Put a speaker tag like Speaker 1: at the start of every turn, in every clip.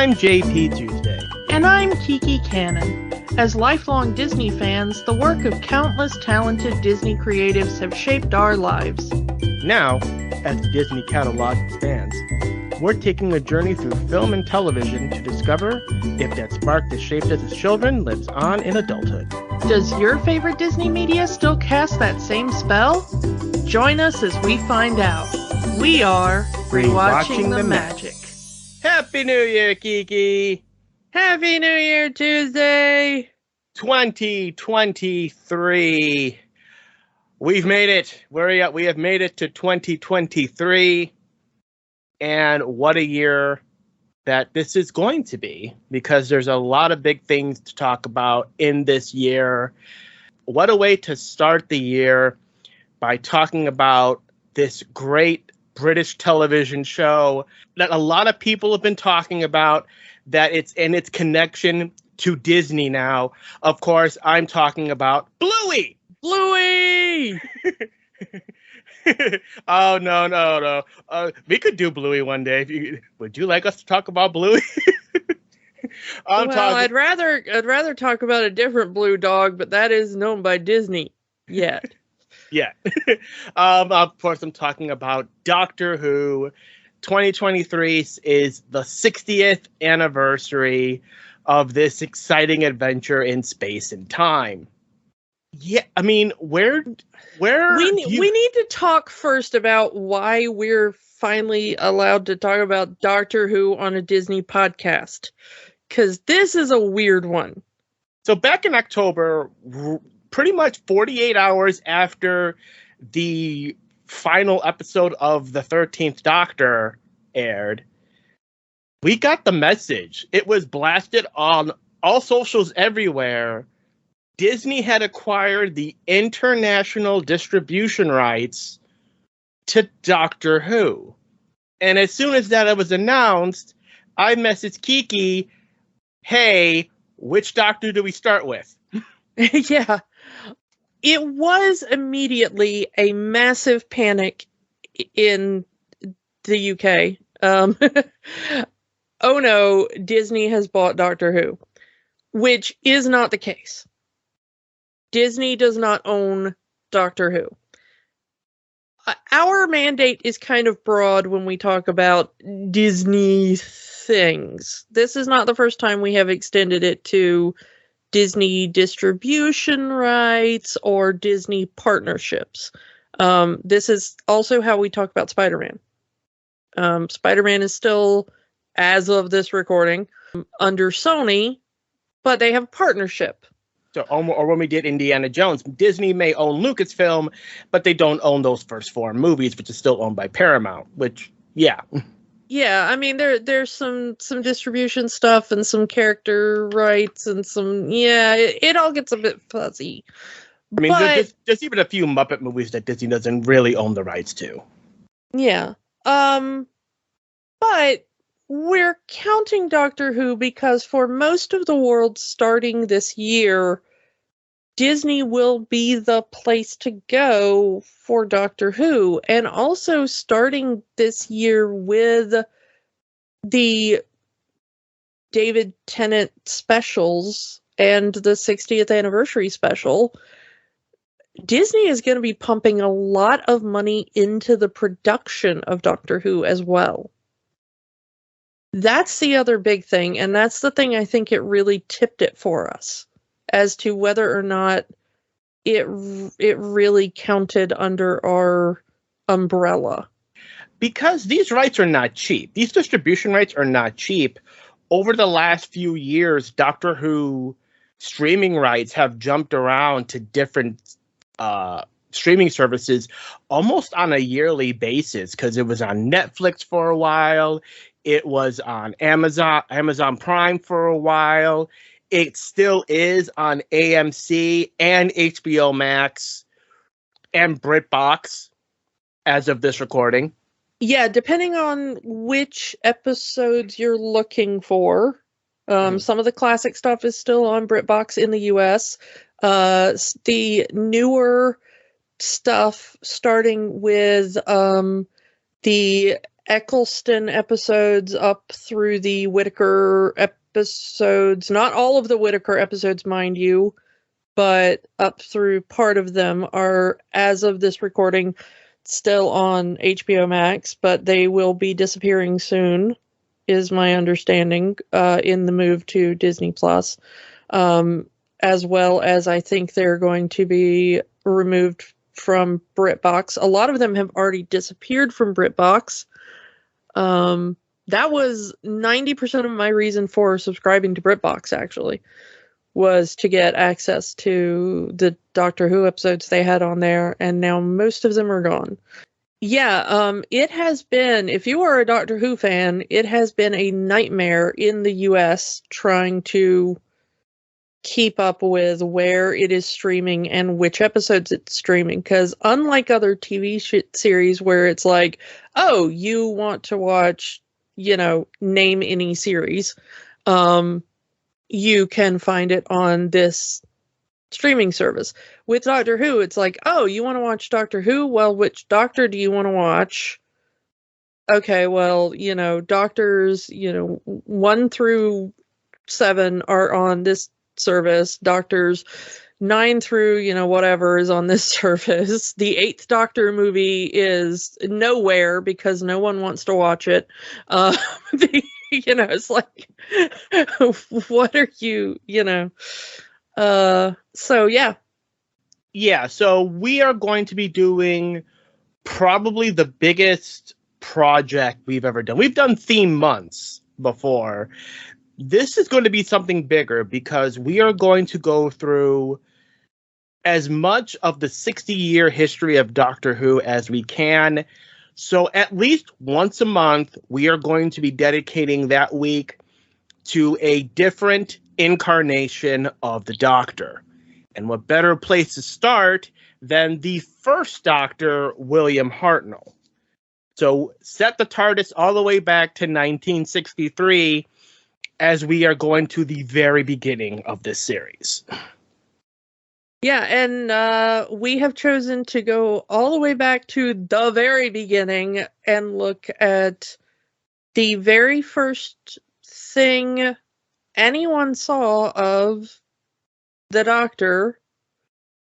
Speaker 1: I'm JP Tuesday.
Speaker 2: And I'm Kiki Cannon. As lifelong Disney fans, the work of countless talented Disney creatives have shaped our lives.
Speaker 1: Now, as the Disney catalog expands, we're taking a journey through film and television to discover if that spark that shaped us as children lives on in adulthood.
Speaker 2: Does your favorite Disney media still cast that same spell? Join us as we find out. We are Rewatching the Magic.
Speaker 1: Happy New Year, Kiki!
Speaker 2: Happy New Year, Tuesday!
Speaker 1: 2023. We've made it. We have made it to 2023. And what a year that this is going to be, because there's a lot of big things to talk about in this year. What a way to start the year by talking about this great British television show that a lot of people have been talking about, that it's in its connection to Disney now. Of course, I'm talking about Bluey!
Speaker 2: Bluey!
Speaker 1: Oh, no. We could do Bluey one day. Would you like us to talk about Bluey?
Speaker 2: I'd rather talk about a different blue dog, but that is known by Disney yet.
Speaker 1: Yeah. Of course, I'm talking about Doctor Who. 2023 is the 60th anniversary of this exciting adventure in space and time. Yeah, I mean, where
Speaker 2: we need to talk first about why we're finally allowed to talk about Doctor Who on a Disney podcast, because this is a weird one.
Speaker 1: So back in October, pretty much 48 hours after the final episode of the 13th Doctor aired, we got the message. It was blasted on all socials everywhere. Disney had acquired the international distribution rights to Doctor Who. And as soon as that was announced, I messaged Kiki, hey, which Doctor do we start with?
Speaker 2: Yeah. It was immediately a massive panic in the UK. Oh no, Disney has bought Doctor Who, which is not the case. Disney does not own Doctor Who. Our mandate is kind of broad when we talk about Disney things. This is not the first time we have extended it to Disney distribution rights or Disney partnerships. This is also how we talk about Spider-Man. Spider-Man is still, as of this recording, under Sony, but they have a partnership.
Speaker 1: So, or when we did Indiana Jones, Disney may own Lucasfilm, but they don't own those first four movies, which is still owned by Paramount, which, yeah.
Speaker 2: Yeah, I mean, there's some distribution stuff and some character rights and some, it all gets a bit fuzzy.
Speaker 1: I mean, there's even a few Muppet movies that Disney doesn't really own the rights to.
Speaker 2: Yeah. But we're counting Doctor Who because for most of the world starting this year, Disney will be the place to go for Doctor Who. And also starting this year with the David Tennant specials and the 60th anniversary special, Disney is going to be pumping a lot of money into the production of Doctor Who as well. That's the other big thing, and that's the thing I think it really tipped it for us as to whether or not it really counted under our umbrella.
Speaker 1: Because these rights are not cheap. These distribution rights are not cheap. Over the last few years, Doctor Who streaming rights have jumped around to different streaming services almost on a yearly basis, because it was on Netflix for a while. It was on Amazon Prime for a while. It still is on AMC and HBO Max and BritBox as of this recording.
Speaker 2: Yeah, depending on which episodes you're looking for. Some of the classic stuff is still on BritBox in the US. The newer stuff, starting with the Eccleston episodes up through the Whittaker episodes. Not all of the Whittaker episodes, mind you, but up through part of them are, as of this recording, still on HBO Max, but they will be disappearing soon, is my understanding, in the move to Disney Plus. As well as I think they're going to be removed from BritBox. A lot of them have already disappeared from BritBox. That was 90% of my reason for subscribing to BritBox, actually, was to get access to the Doctor Who episodes they had on there, and now most of them are gone. Yeah, it has been, if you are a Doctor Who fan, it has been a nightmare in the US trying to keep up with where it is streaming and which episodes it's streaming, because unlike other TV series where it's like, oh, you want to watch, name any series, you can find it on this streaming service. With Doctor Who, it's like, oh, you want to watch Doctor Who? Well, which Doctor do you want to watch? Okay, well, Doctors, 1 through 7 are on this service. Doctors 9 through, whatever is on this service. The 8th Doctor movie is nowhere because no one wants to watch it. It's like, what are you, so yeah.
Speaker 1: Yeah, so we are going to be doing probably the biggest project we've ever done. We've done theme months before. This is going to be something bigger because we are going to go through as much of the 60-year history of Doctor Who as we can. So at least once a month, we are going to be dedicating that week to a different incarnation of the Doctor. And what better place to start than the first Doctor, William Hartnell. So set the TARDIS all the way back to 1963 as we are going to the very beginning of this series.
Speaker 2: Yeah, and we have chosen to go all the way back to the very beginning and look at the very first thing anyone saw of the Doctor,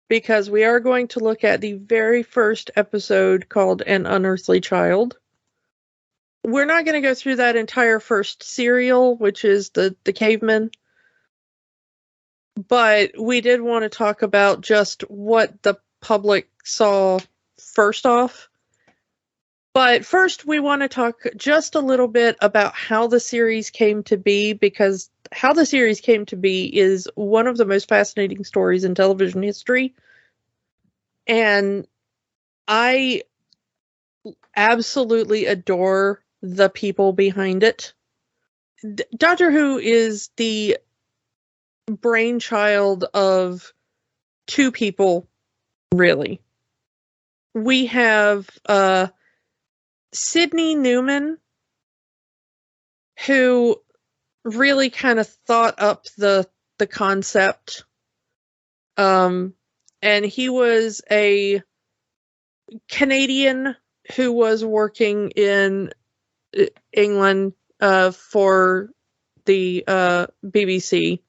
Speaker 2: because we are going to look at the very first episode called An Unearthly Child. We're not going to go through that entire first serial, which is the caveman, but we did want to talk about just what the public saw first off. But first, we want to talk just a little bit about how the series came to be, because how the series came to be is one of the most fascinating stories in television history. And I absolutely adore the people behind it. Doctor Who is the brainchild of two people, really. We have Sidney Newman, who really kind of thought up the concept. And he was a Canadian who was working in England for the BBC.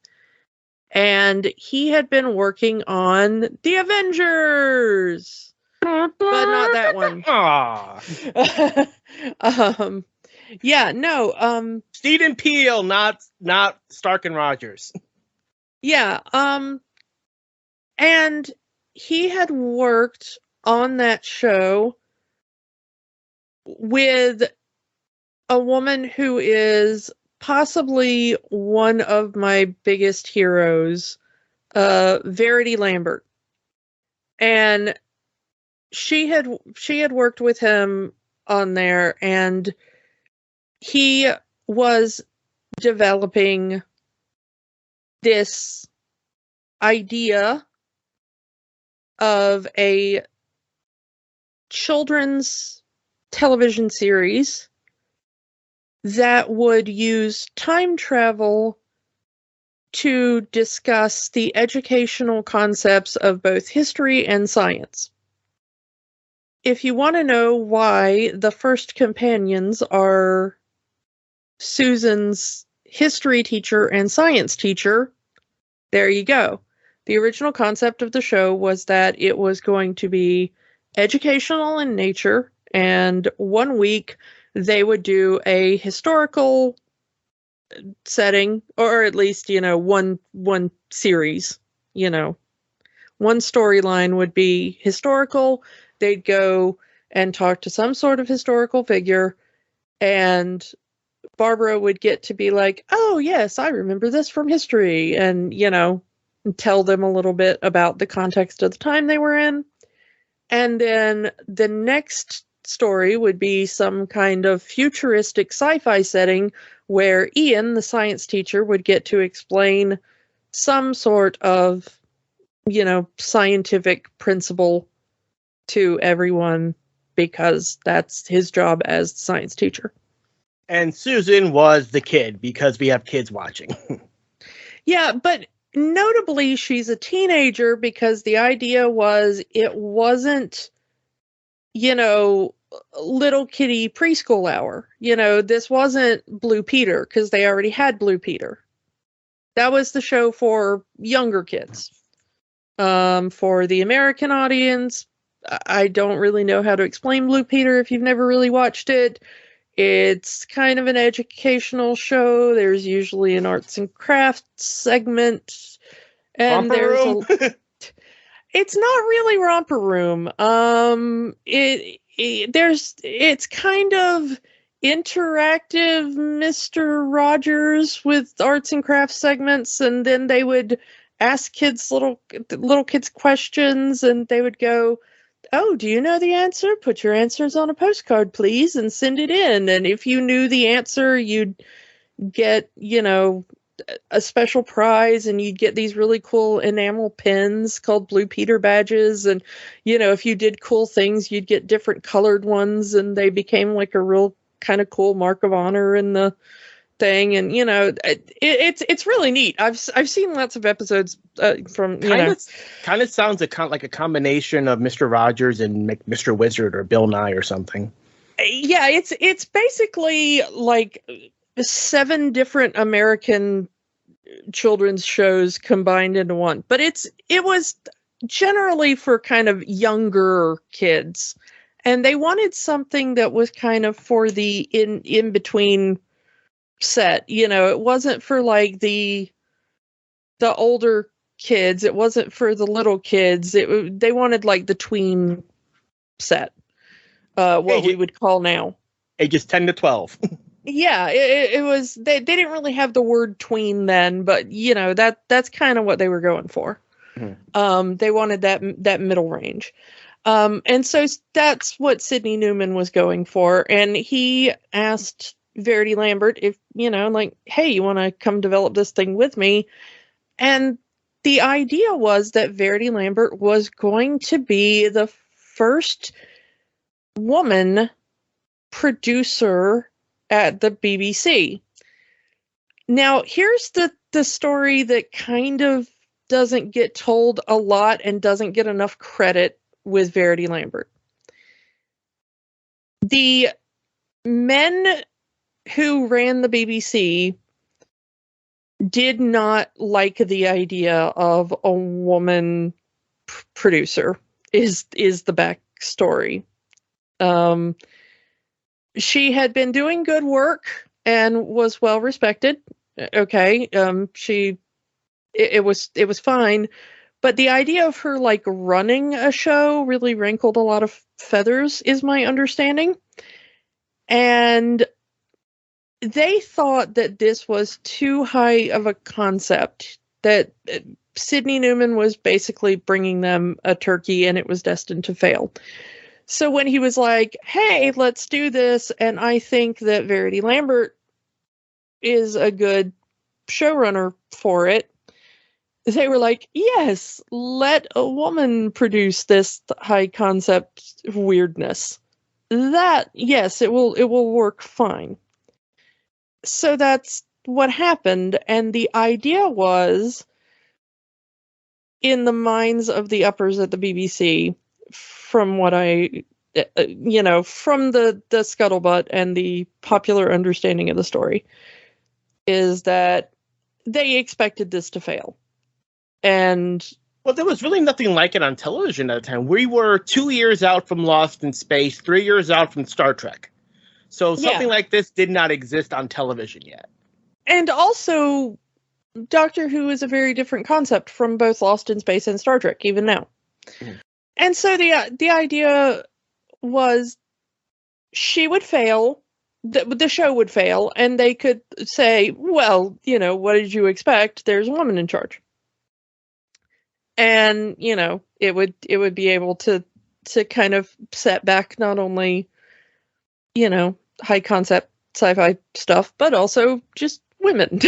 Speaker 2: And he had been working on The Avengers, but not that one. Yeah, no.
Speaker 1: Stephen Peele, not Stark and Rogers.
Speaker 2: Yeah, and he had worked on that show with a woman who is possibly one of my biggest heroes, Verity Lambert. And she had worked with him on there, and he was developing this idea of a children's television series that would use time travel to discuss the educational concepts of both history and science. if you want to know why the first companions are Susan's history teacher and science teacher, there you go. The original concept of the show was that it was going to be educational in nature, and one week they would do a historical setting, or at least, one series, one storyline would be historical. They'd go and talk to some sort of historical figure, and Barbara would get to be like, oh, yes, I remember this from history, and, tell them a little bit about the context of the time they were in. And then the next story would be some kind of futuristic sci-fi setting where Ian, the science teacher, would get to explain some sort of, scientific principle to everyone, because that's his job as the science teacher.
Speaker 1: And Susan was the kid, because we have kids watching.
Speaker 2: Yeah, but notably, she's a teenager, because the idea was it wasn't, little kitty preschool hour. This wasn't Blue Peter, because they already had Blue Peter. That was the show for younger kids. For the American audience, I don't really know how to explain Blue Peter if you've never really watched it. It's kind of an educational show. There's usually an arts and crafts segment, and
Speaker 1: Romper Room?
Speaker 2: It's not really Romper Room. It's kind of interactive Mr. Rogers with arts and crafts segments, and then they would ask little kids questions, and they would go, oh, do you know the answer? Put your answers on a postcard, please, and send it in. And if you knew the answer, you'd get, a special prize, and you'd get these really cool enamel pins called Blue Peter badges. And, if you did cool things, you'd get different colored ones, and they became like a real kind of cool mark of honor in the thing. And it's really neat. I've seen lots of episodes from
Speaker 1: kind of sounds like a combination of Mr. Rogers and Mr. Wizard or Bill Nye or something.
Speaker 2: Yeah, it's basically like 7 different American children's shows combined into one, but it was generally for kind of younger kids, and they wanted something that was kind of for the in between set. It wasn't for like the older kids. It wasn't for the little kids. They wanted like the tween set, we would call now
Speaker 1: ages 10 to 12.
Speaker 2: Yeah, it was. They didn't really have the word tween then, but that's kind of what they were going for. Mm-hmm. They wanted that middle range, and so that's what Sidney Newman was going for. And he asked Verity Lambert if, like, hey, you want to come develop this thing with me? And the idea was that Verity Lambert was going to be the first woman producer at the BBC. Now, here's the story that kind of doesn't get told a lot and doesn't get enough credit with Verity Lambert. The men who ran the BBC did not like the idea of a woman producer, is the backstory. She had been doing good work and was well respected. Okay. It was fine. But the idea of her like running a show really wrinkled a lot of feathers, is my understanding. And they thought that this was too high of a concept, that Sidney Newman was basically bringing them a turkey and it was destined to fail. So when he was like, hey, let's do this, and I think that Verity Lambert is a good showrunner for it, they were like, yes, let a woman produce this high concept weirdness. That, yes, it will work fine. So that's what happened, and the idea was, in the minds of the uppers at the BBC, from what I from the scuttlebutt and the popular understanding of the story, is that they expected this to fail. And
Speaker 1: well, there was really nothing like it on television at the time. We were 2 years out from Lost in Space, 3 years out from Star Trek. So something like this did not exist on television yet.
Speaker 2: And also, Doctor Who is a very different concept from both Lost in Space and Star Trek, even now. Mm. And so the idea was she would fail, the show would fail, and they could say, well, what did you expect? There's a woman in charge. And, it would be able to kind of set back not only, high concept sci-fi stuff, but also just women.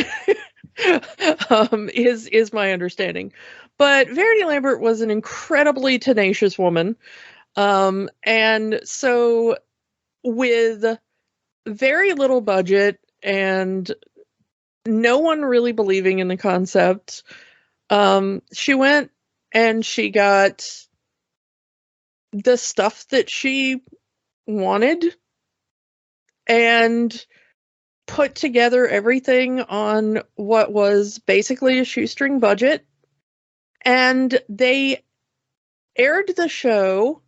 Speaker 2: Is my understanding. But Verity Lambert was an incredibly tenacious woman. And so with very little budget and no one really believing in the concept, she went and she got the stuff that she wanted and put together everything on what was basically a shoestring budget. And they aired the show,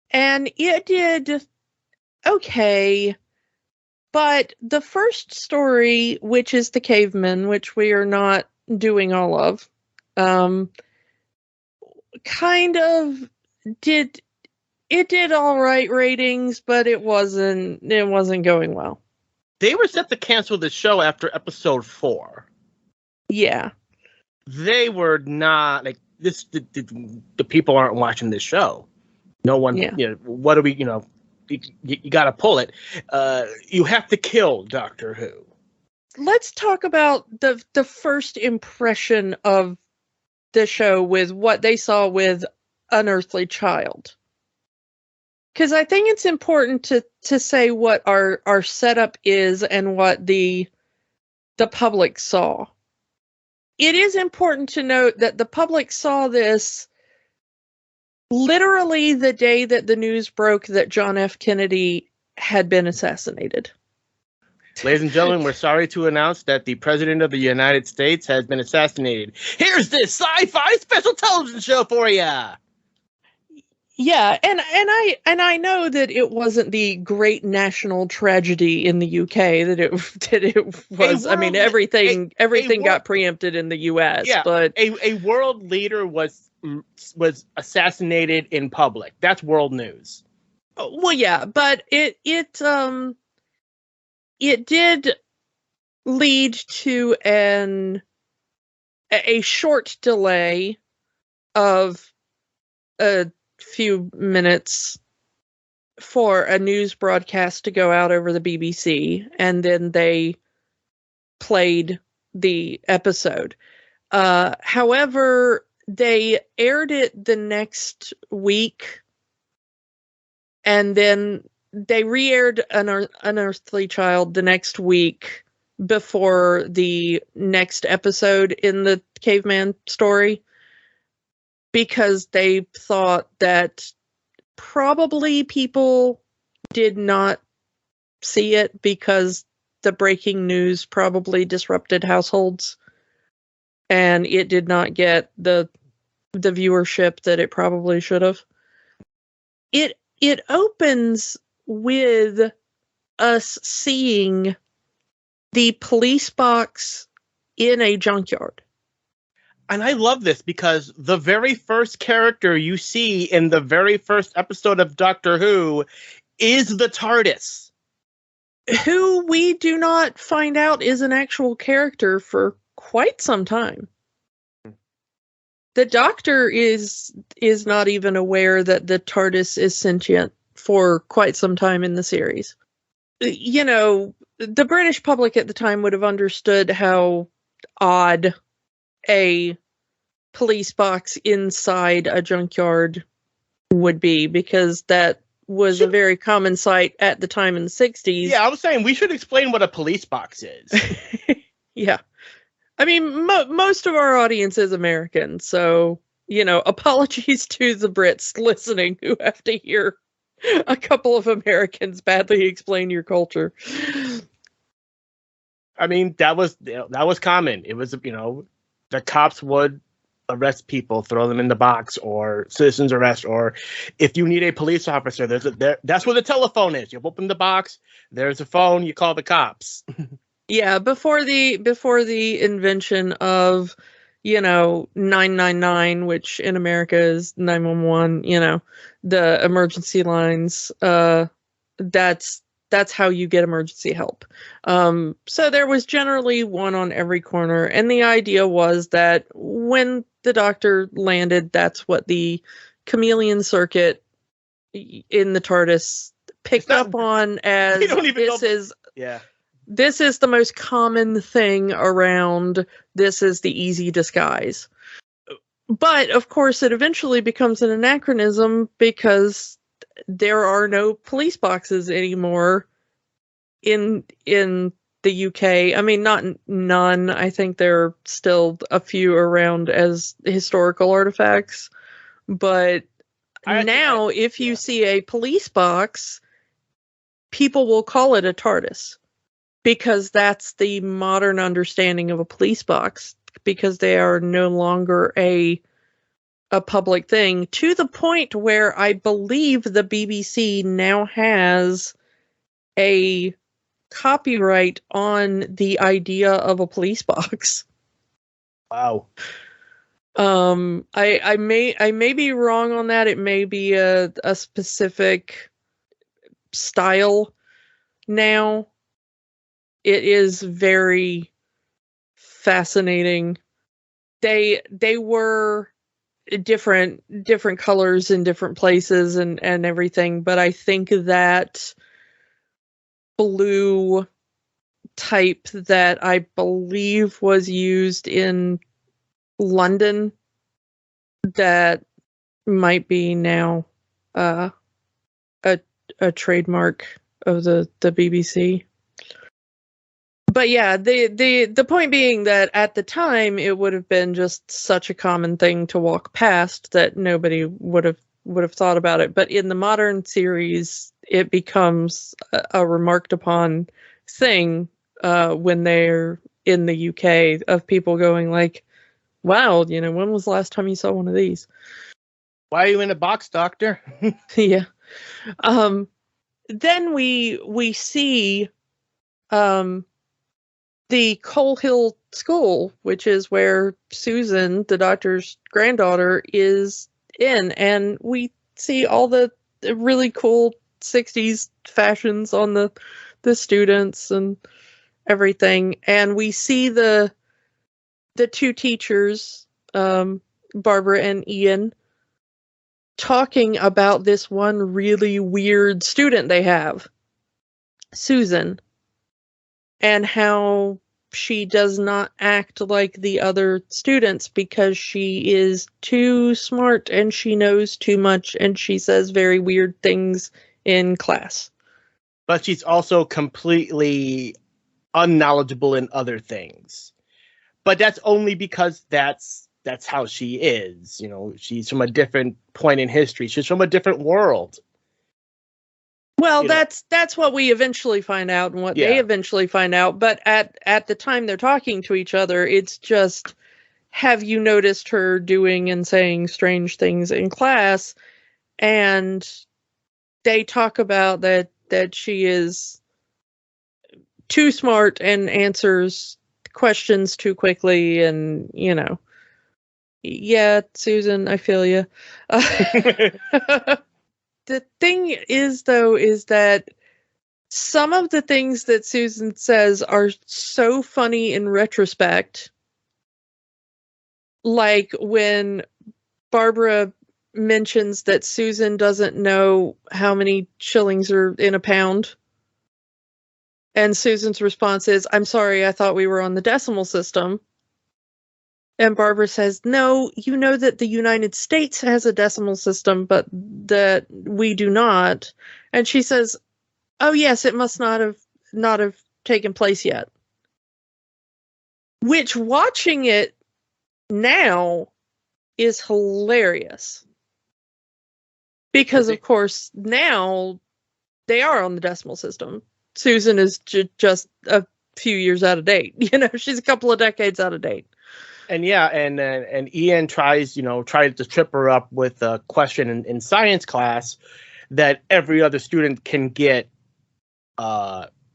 Speaker 2: and it did okay. But the first story, which is The Caveman, which we are not doing all of, kind of did all right ratings, but it wasn't going well.
Speaker 1: They were set to cancel the show after episode 4.
Speaker 2: Yeah.
Speaker 1: They were not like this. The people aren't watching this show. No one. Yeah. What do we? You got to pull it. You have to kill Doctor Who.
Speaker 2: Let's talk about the first impression of the show with what they saw with Unearthly Child. Because I think it's important to say what our setup is and what the public saw. It is important to note that the public saw this literally the day that the news broke that John F. Kennedy had been assassinated.
Speaker 1: Ladies and gentlemen, we're sorry to announce that the President of the United States has been assassinated. Here's this sci-fi special television show for ya!
Speaker 2: Yeah, and I know that it wasn't the great national tragedy in the UK that it was. I mean, everything got preempted in the US.
Speaker 1: Yeah,
Speaker 2: but
Speaker 1: a world leader was assassinated in public. That's world news.
Speaker 2: Well, yeah, but it did lead to a short delay of a few minutes for a news broadcast to go out over the BBC, and then they played the episode. However, they aired it the next week, and then they re-aired Unearthly Child the next week before the next episode in the caveman story, because they thought that probably people did not see it because the breaking news probably disrupted households and it did not get the viewership that it probably should have. It opens with us seeing the police box in a junkyard.
Speaker 1: And I love this because the very first character you see in the very first episode of Doctor Who is the TARDIS.
Speaker 2: Who we do not find out is an actual character for quite some time. The Doctor is not even aware that the TARDIS is sentient for quite some time in the series. The British public at the time would have understood how odd a police box inside a junkyard would be, because that was a very common sight at the time in the 60s.
Speaker 1: Yeah, I was saying we should explain what a police box is.
Speaker 2: Yeah. I mean, most of our audience is American, so, apologies to the Brits listening who have to hear a couple of Americans badly explain your culture.
Speaker 1: I mean, that was common. It was, the cops would arrest people, throw them in the box, or citizens arrest, or if you need a police officer, that's where the telephone is. You open the box, there's a phone, you call the cops.
Speaker 2: Yeah, before the invention of, 999, which in America is 911, the emergency lines, that's how you get emergency help. So there was generally one on every corner, and the idea was that when the Doctor landed, that's what the chameleon circuit in the TARDIS picked up on as this is the most common thing around. This is the easy disguise. But of course, it eventually becomes an anachronism because there are no police boxes anymore in the UK. I mean, not none. I think there are still a few around as historical artifacts. But now, if you see a police box, people will call it a TARDIS because that's the modern understanding of a police box, because they are no longer a public thing, to the point where I believe the BBC now has a copyright on the idea of a police box.
Speaker 1: Wow.
Speaker 2: I may be wrong on that. It may be a specific style now. It is very fascinating. They were different colors in different places and everything, but I think that blue type that I believe was used in London, that might be now a trademark of the BBC. But yeah, the point being that at the time it would have been just such a common thing to walk past that nobody would have thought about it. But in the modern series, it becomes a remarked upon thing when they're in the UK, of people going like, "Wow, when was the last time you saw one of these?
Speaker 1: Why are you in a box, Doctor?"
Speaker 2: Yeah. Then we see the Coal Hill School, which is where Susan, the Doctor's granddaughter, is in, and we see all the really cool 60s fashions on the students and everything, and we see the two teachers, Barbara and Ian, talking about this one really weird student they have, Susan, and how she does not act like the other students because she is too smart and she knows too much and she says very weird things in class.
Speaker 1: But she's also completely unknowledgeable in other things. But that's only because that's how she is. She's from a different point in history. She's from a different world.
Speaker 2: Well, that's what we eventually find out and what they eventually find out. But at the time they're talking to each other, it's just, have you noticed her doing and saying strange things in class? And they talk about that she is too smart and answers questions too quickly, and yeah, Susan, I feel you. The thing is, though, is that some of the things that Susan says are so funny in retrospect. Like when Barbara mentions that Susan doesn't know how many shillings are in a pound. And Susan's response is, "I'm sorry, I thought we were on the decimal system." And Barbara says, "No, you know that the United States has a decimal system, but that we do not." And she says, "Oh yes, it must not have taken place yet." Which, watching it now, is hilarious. Because, of course, now they are on the decimal system. Susan is just a few years out of date. You know, she's a couple of decades out of date.
Speaker 1: And yeah, and Ian tries to trip her up with a question in science class that every other student can get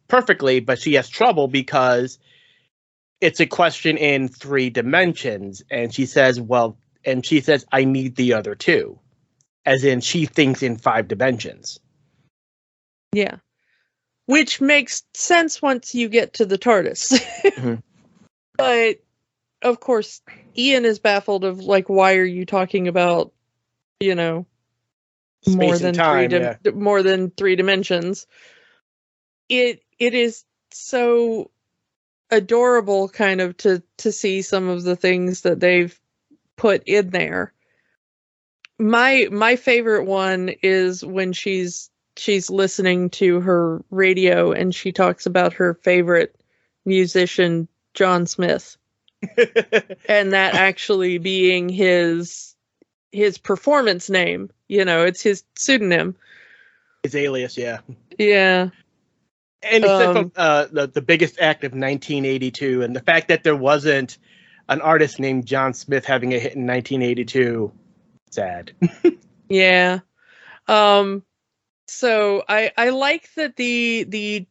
Speaker 1: perfectly, but she has trouble because it's a question in 3 dimensions, and she says, I need the other 2, as in she thinks in 5 dimensions.
Speaker 2: Yeah. Which makes sense once you get to the TARDIS. Mm-hmm. But, of course, Ian is baffled of, like, why are you talking about, you know, more than 3 dimensions? It is so adorable kind of to see some of the things that they've put in there. My favorite one is when she's listening to her radio and she talks about her favorite musician, John Smith. And that actually being his performance name. You know, it's his pseudonym.
Speaker 1: His alias, yeah.
Speaker 2: Yeah.
Speaker 1: And he said from the biggest act of 1982, and the fact that there wasn't an artist named John Smith having a hit in 1982, sad.
Speaker 2: Yeah. So I like that the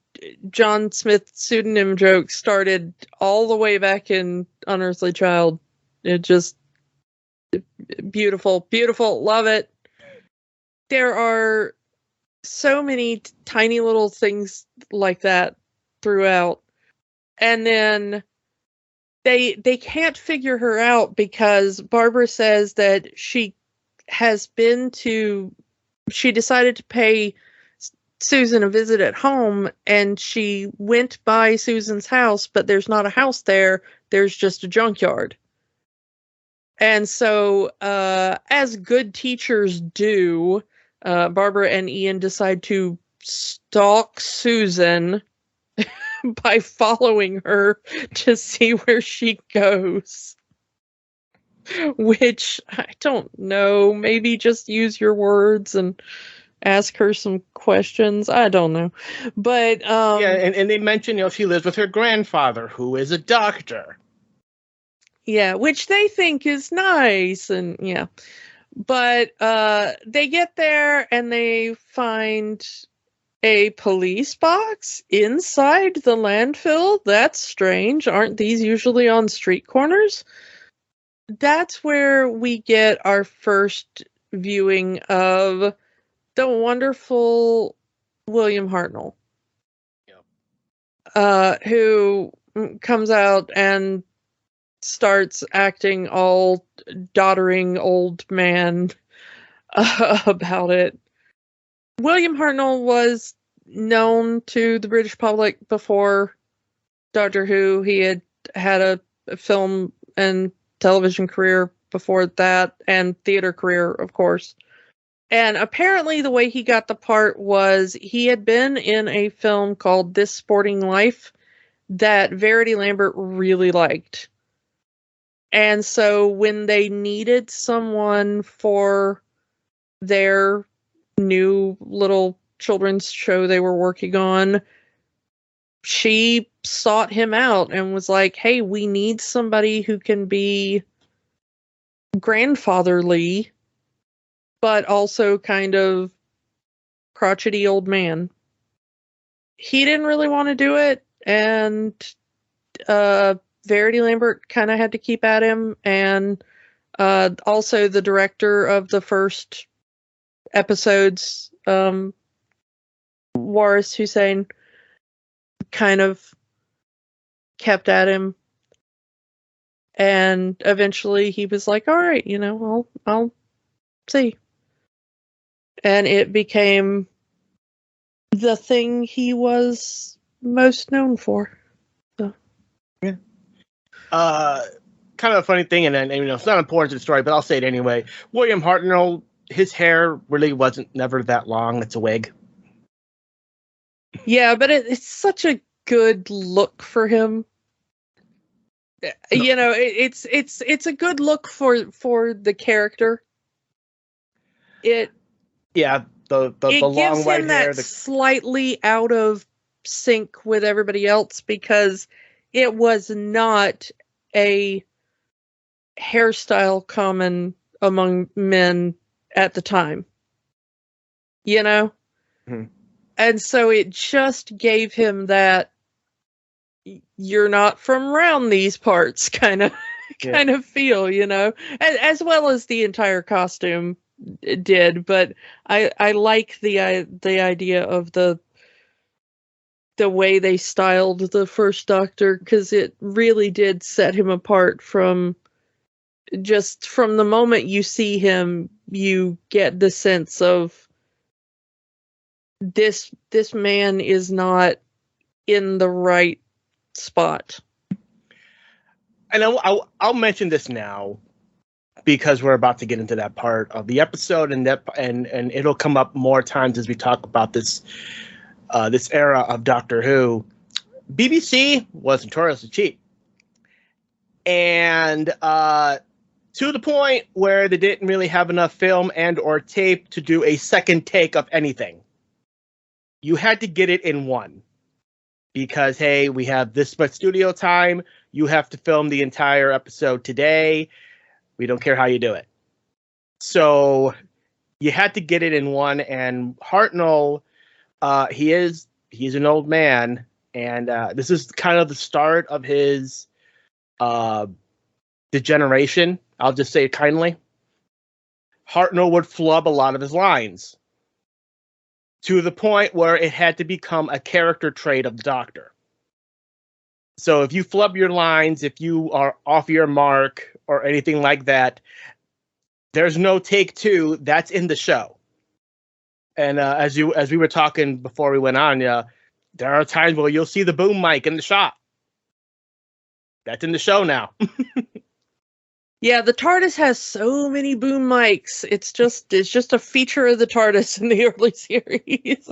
Speaker 2: John Smith pseudonym joke started all the way back in Unearthly Child. It just beautiful, beautiful, love it. There are so many tiny little things like that throughout. And then they can't figure her out because Barbara says that she decided to pay Susan a visit at home, and she went by Susan's house, but there's not a house there. There's just a junkyard. And so, as good teachers do, Barbara and Ian decide to stalk Susan by following her to see where she goes. Which, I don't know, maybe just use your words and ask her some questions. I don't know. But,
Speaker 1: yeah, and they mention, she lives with her grandfather, who is a doctor.
Speaker 2: Yeah, which they think is nice, and yeah. But they get there and they find a police box inside the landfill. That's strange. Aren't these usually on street corners? That's where we get our first viewing of the wonderful William Hartnell. Yep. Who comes out and starts acting all doddering old man about it. William Hartnell was known to the British public before Doctor Who. He had a film and television career before that, and theater career, of course. And apparently the way he got the part was he had been in a film called This Sporting Life that Verity Lambert really liked. And so when they needed someone for their new little children's show they were working on, she sought him out and was like, hey, we need somebody who can be grandfatherly, but also kind of crotchety old man. He didn't really want to do it, and Verity Lambert kind of had to keep at him, and also the director of the first episodes, Waris Hussein, kind of kept at him, and eventually he was like, all right, I'll see. And it became the thing he was most known for. So.
Speaker 1: Yeah. Kind of a funny thing, and it's not important to the story, but I'll say it anyway. William Hartnell, his hair really wasn't never that long. It's a wig.
Speaker 2: Yeah, but it's such a good look for him. No. It's a good look for the character.
Speaker 1: Yeah, the
Speaker 2: it
Speaker 1: long
Speaker 2: gives
Speaker 1: white
Speaker 2: him
Speaker 1: hair.
Speaker 2: that slightly out of sync with everybody else because it was not a hairstyle common among men at the time, you know?
Speaker 1: Mhm.
Speaker 2: And so it just gave him that you're not from around these parts kind of feel, you know, as well as the entire costume did. But I like the idea of the way they styled the first Doctor, because it really did set him apart from the moment you see him, you get the sense of this man is not in the right spot.
Speaker 1: And I'll mention this now because we're about to get into that part of the episode, and it'll come up more times as we talk about this this era of Doctor Who. BBC was notoriously cheap, and to the point where they didn't really have enough film and or tape to do a second take of anything. You had to get it in one. Because, hey, we have this much studio time. You have to film the entire episode today. We don't care how you do it. So you had to get it in one. And Hartnell, he's an old man. And this is kind of the start of his degeneration. I'll just say it kindly. Hartnell would flub a lot of his lines to the point where it had to become a character trait of the Doctor. So if you flub your lines, if you are off your mark or anything like that, there's no take two. That's in the show. And as we were talking before we went on, there are times where you'll see the boom mic in the shot. That's in the show now.
Speaker 2: Yeah, the TARDIS has so many boom mics. It's just a feature of the TARDIS in the early series.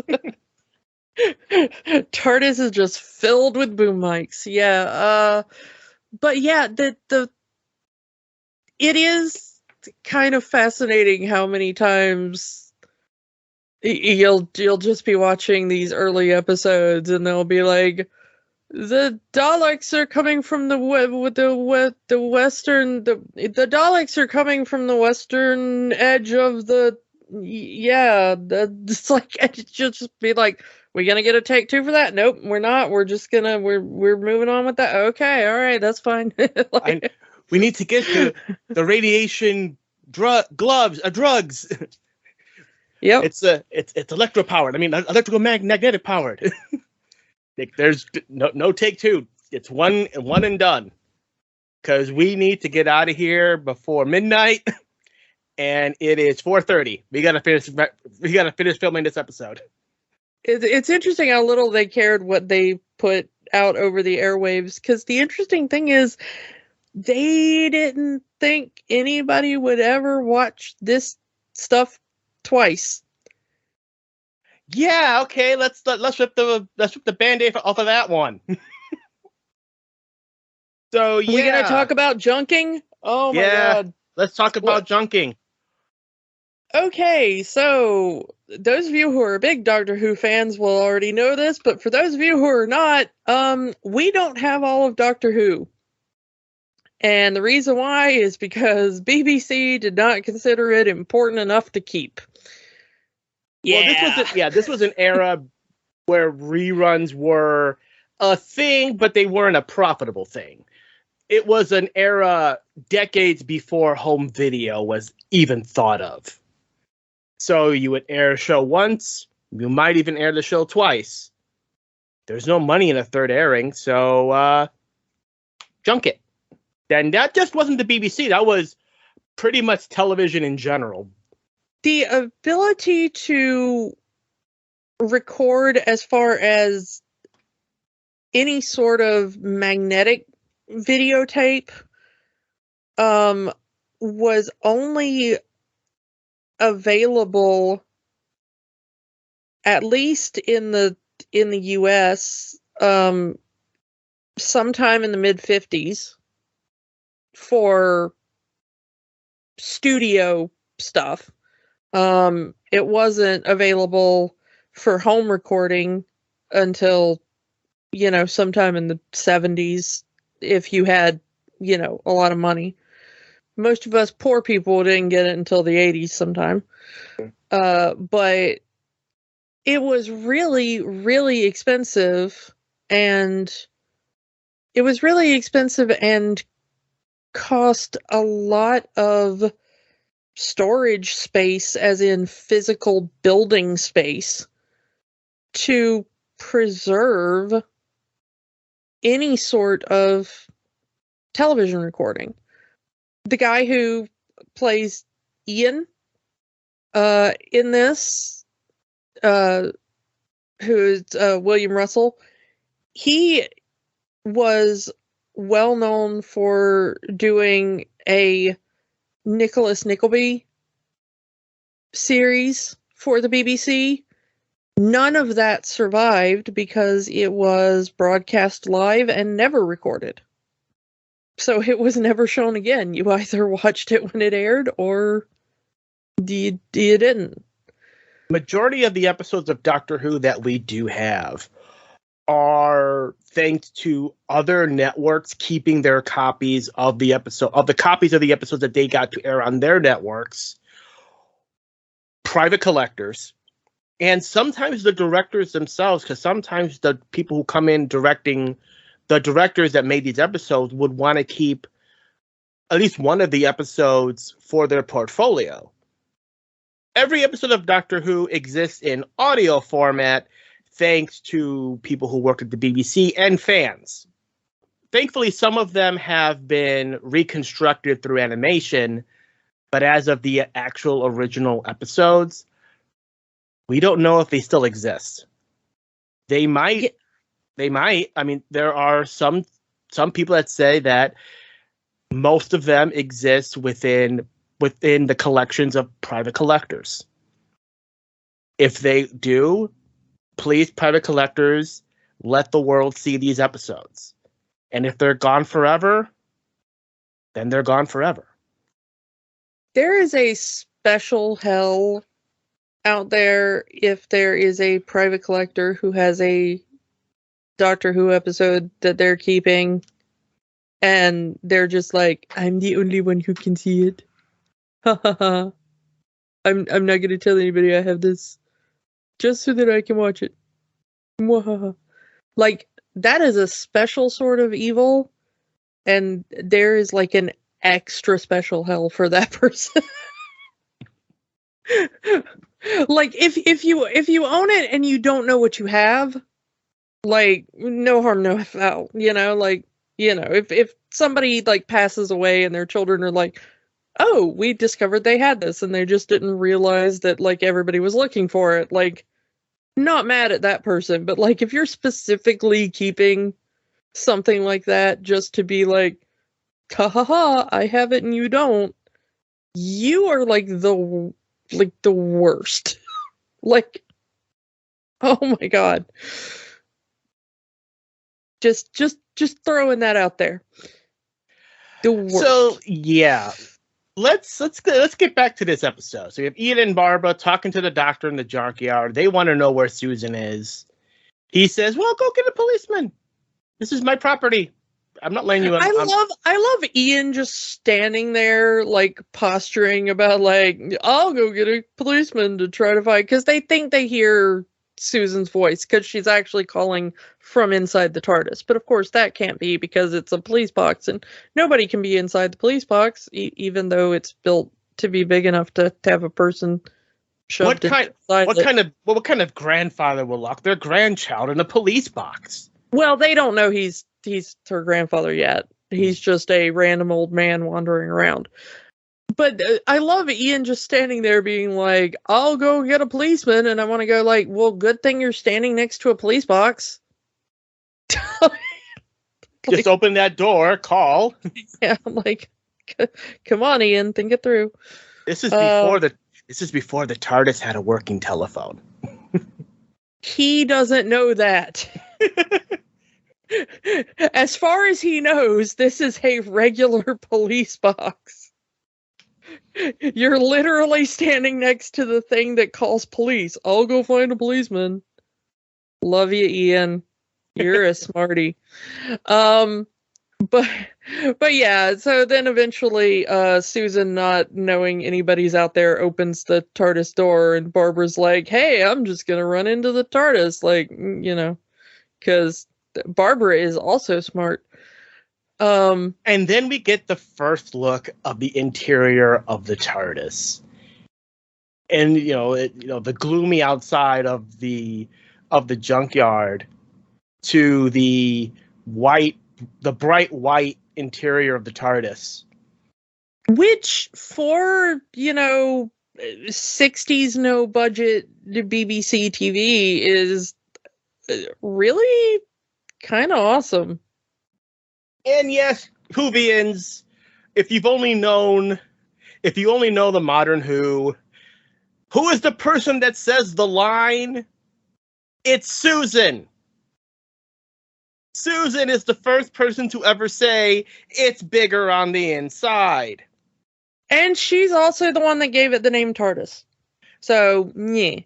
Speaker 2: TARDIS is just filled with boom mics. Yeah, but yeah, it is kind of fascinating how many times you'll just be watching these early episodes and they'll be like, the Daleks are coming from the western. The Daleks are coming from the western edge of the. Yeah, it's like it just be like, we're gonna get a take two for that. Nope, we're not. We're just gonna we're moving on with that. Okay, all right, that's fine.
Speaker 1: We need to get the radiation drugs.
Speaker 2: Yep.
Speaker 1: It's electro powered. I mean, electrical magnetic powered. There's no take two. It's one and done. Because we need to get out of here before midnight, and it is 4:30. We gotta finish filming this episode.
Speaker 2: It's interesting how little they cared what they put out over the airwaves. Because the interesting thing is, they didn't think anybody would ever watch this stuff twice.
Speaker 1: Yeah, okay. Let's rip the Band-Aid off of that one. So yeah,
Speaker 2: we're gonna talk about junking. Oh my god,
Speaker 1: let's talk about junking.
Speaker 2: Okay, so those of you who are big Doctor Who fans will already know this, but for those of you who are not, we don't have all of Doctor Who. And the reason why is because BBC did not consider it important enough to keep. Yeah.
Speaker 1: Well, this was an era where reruns were a thing, but they weren't a profitable thing. It was an era decades before home video was even thought of. So you would air a show once, you might even air the show twice. There's no money in a third airing, so junk it. And that just wasn't the BBC, that was pretty much television in general.
Speaker 2: The ability to record as far as any sort of magnetic videotape was only available, at least in the US, sometime in the mid-50s for studio stuff. It wasn't available for home recording until, sometime in the 70s, if you had, a lot of money. Most of us poor people didn't get it until the 80s sometime. But it was really, really expensive, and cost a lot of storage space, as in physical building space, to preserve any sort of television recording. The guy who plays Ian in this, who is William Russell, he was well known for doing a Nicholas Nickleby series for the BBC. None of that survived because it was broadcast live and never recorded. So it was never shown again. You either watched it when it aired or you didn't.
Speaker 1: Majority of the episodes of Doctor Who that we do have are thanks to other networks keeping their copies of the episodes that they got to air on their networks, private collectors, and sometimes the directors themselves, because sometimes the people who come in directing, the directors that made these episodes, would want to keep at least one of the episodes for their portfolio. Every episode of Doctor Who exists in audio format thanks to people who work at the BBC and fans. Thankfully, some of them have been reconstructed through animation, but as of the actual original episodes, we don't know if they still exist. They might. Yeah. They might. I mean, there are some people that say that most of them exist within the collections of private collectors. If they do, please, private collectors, let the world see these episodes. And if they're gone forever, then they're gone forever.
Speaker 2: There is a special hell out there if there is a private collector who has a Doctor Who episode that they're keeping, and they're just like, I'm the only one who can see it. Ha ha ha. I'm not gonna tell anybody I have this, just so that I can watch it. Mwahaha. Like, that is a special sort of evil, and there is like an extra special hell for that person. Like, if you own it and you don't know what you have, like, no harm, no foul, if somebody like passes away and their children are like, oh, we discovered they had this and they just didn't realize that like everybody was looking for it, like, not mad at that person, but like if you're specifically keeping something like that just to be like, ha ha ha, I have it and you don't, you are like the worst. Like, oh my god. Just throwing that out there. The worst.
Speaker 1: So yeah, let's get back to this episode. So we have Ian and Barbara talking to the doctor in the junkyard. They want to know where Susan is. He says, "Well, go get a policeman. This is my property. I'm not letting you."
Speaker 2: I love Ian just standing there, like posturing about, like, I'll go get a policeman to try to fight, because they think they hear Susan's voice because she's actually calling from inside the TARDIS. But of course that can't be, because it's a police box and nobody can be inside the police box, even though it's built to be big enough to have a person shoved inside it.
Speaker 1: What kind of grandfather will lock their grandchild in a police box?
Speaker 2: Well, they don't know he's her grandfather yet. He's just a random old man wandering around. But I love Ian just standing there being like, I'll go get a policeman. And I want to go like, well, good thing you're standing next to a police box.
Speaker 1: Just open that door, call.
Speaker 2: Yeah, like, come on, Ian, think it through.
Speaker 1: This is before the TARDIS had a working telephone.
Speaker 2: He doesn't know that. As far as he knows, this is a regular police box. You're literally standing next to the thing that calls police. I'll go find a policeman. Love you, Ian. You're a smarty. But yeah, so then eventually Susan, not knowing anybody's out there, opens the TARDIS door, and Barbara's like, hey, I'm just gonna run into the TARDIS, like, because Barbara is also smart.
Speaker 1: And then we get the first look of the interior of the TARDIS. And the gloomy outside of the junkyard to the bright white interior of the TARDIS.
Speaker 2: Which, for, 60s no budget BBC TV, is really kind of awesome.
Speaker 1: And yes, Whovians, if you only know the modern Who is the person that says the line? It's Susan. Susan is the first person to ever say it's bigger on the inside.
Speaker 2: And she's also the one that gave it the name TARDIS. So, yeah.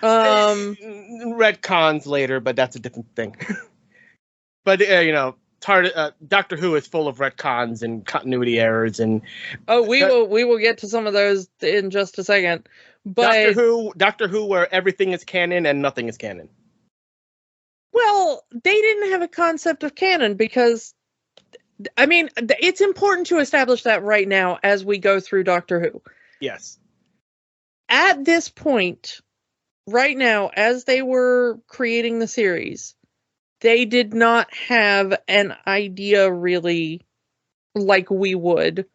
Speaker 1: Retcons later, but that's a different thing. But, Doctor Who is full of retcons and continuity errors. And
Speaker 2: we will get to some of those in just a second. But
Speaker 1: Doctor Who, where everything is canon and nothing is canon.
Speaker 2: Well, they didn't have a concept of canon because, it's important to establish that right now as we go through Doctor Who.
Speaker 1: Yes.
Speaker 2: At this point, right now, as they were creating the series, they did not have an idea really like we would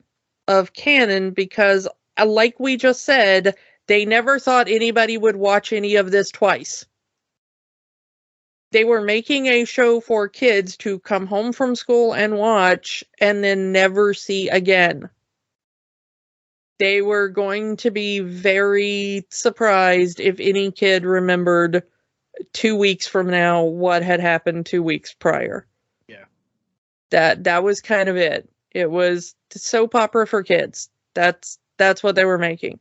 Speaker 2: of canon because, like we just said, they never thought anybody would watch any of this twice. They were making a show for kids to come home from school and watch and then never see again. They were going to be very surprised if any kid remembered 2 weeks from now what had happened 2 weeks prior.
Speaker 1: Yeah.
Speaker 2: That was kind of it. It was soap opera for kids. That's what they were making.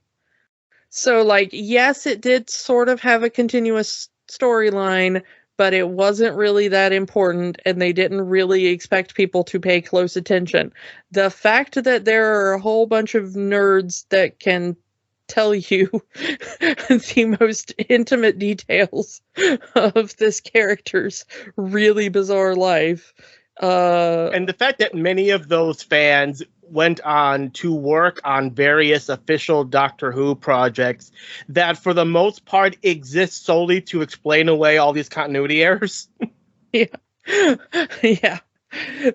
Speaker 2: So, yes, it did sort of have a continuous storyline, but it wasn't really that important, and they didn't really expect people to pay close attention. The fact that there are a whole bunch of nerds that can tell you the most intimate details of this character's really bizarre life.
Speaker 1: And the fact that many of those fans went on to work on various official Doctor Who projects that, for the most part, exist solely to explain away all these continuity errors.
Speaker 2: Yeah. Yeah.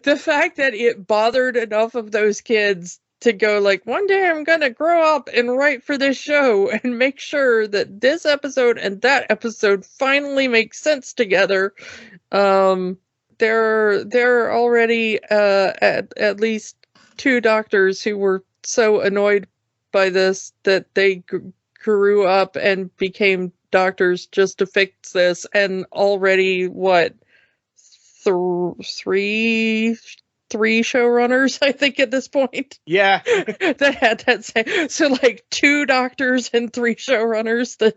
Speaker 2: The fact that it bothered enough of those kids to go one day I'm going to grow up and write for this show and make sure that this episode and that episode finally make sense together. There are already at least 2 doctors who were so annoyed by this that they grew up and became doctors just to fix this, and already three showrunners, I think, at this point.
Speaker 1: Yeah.
Speaker 2: That had that same. So 2 doctors and 3 showrunners that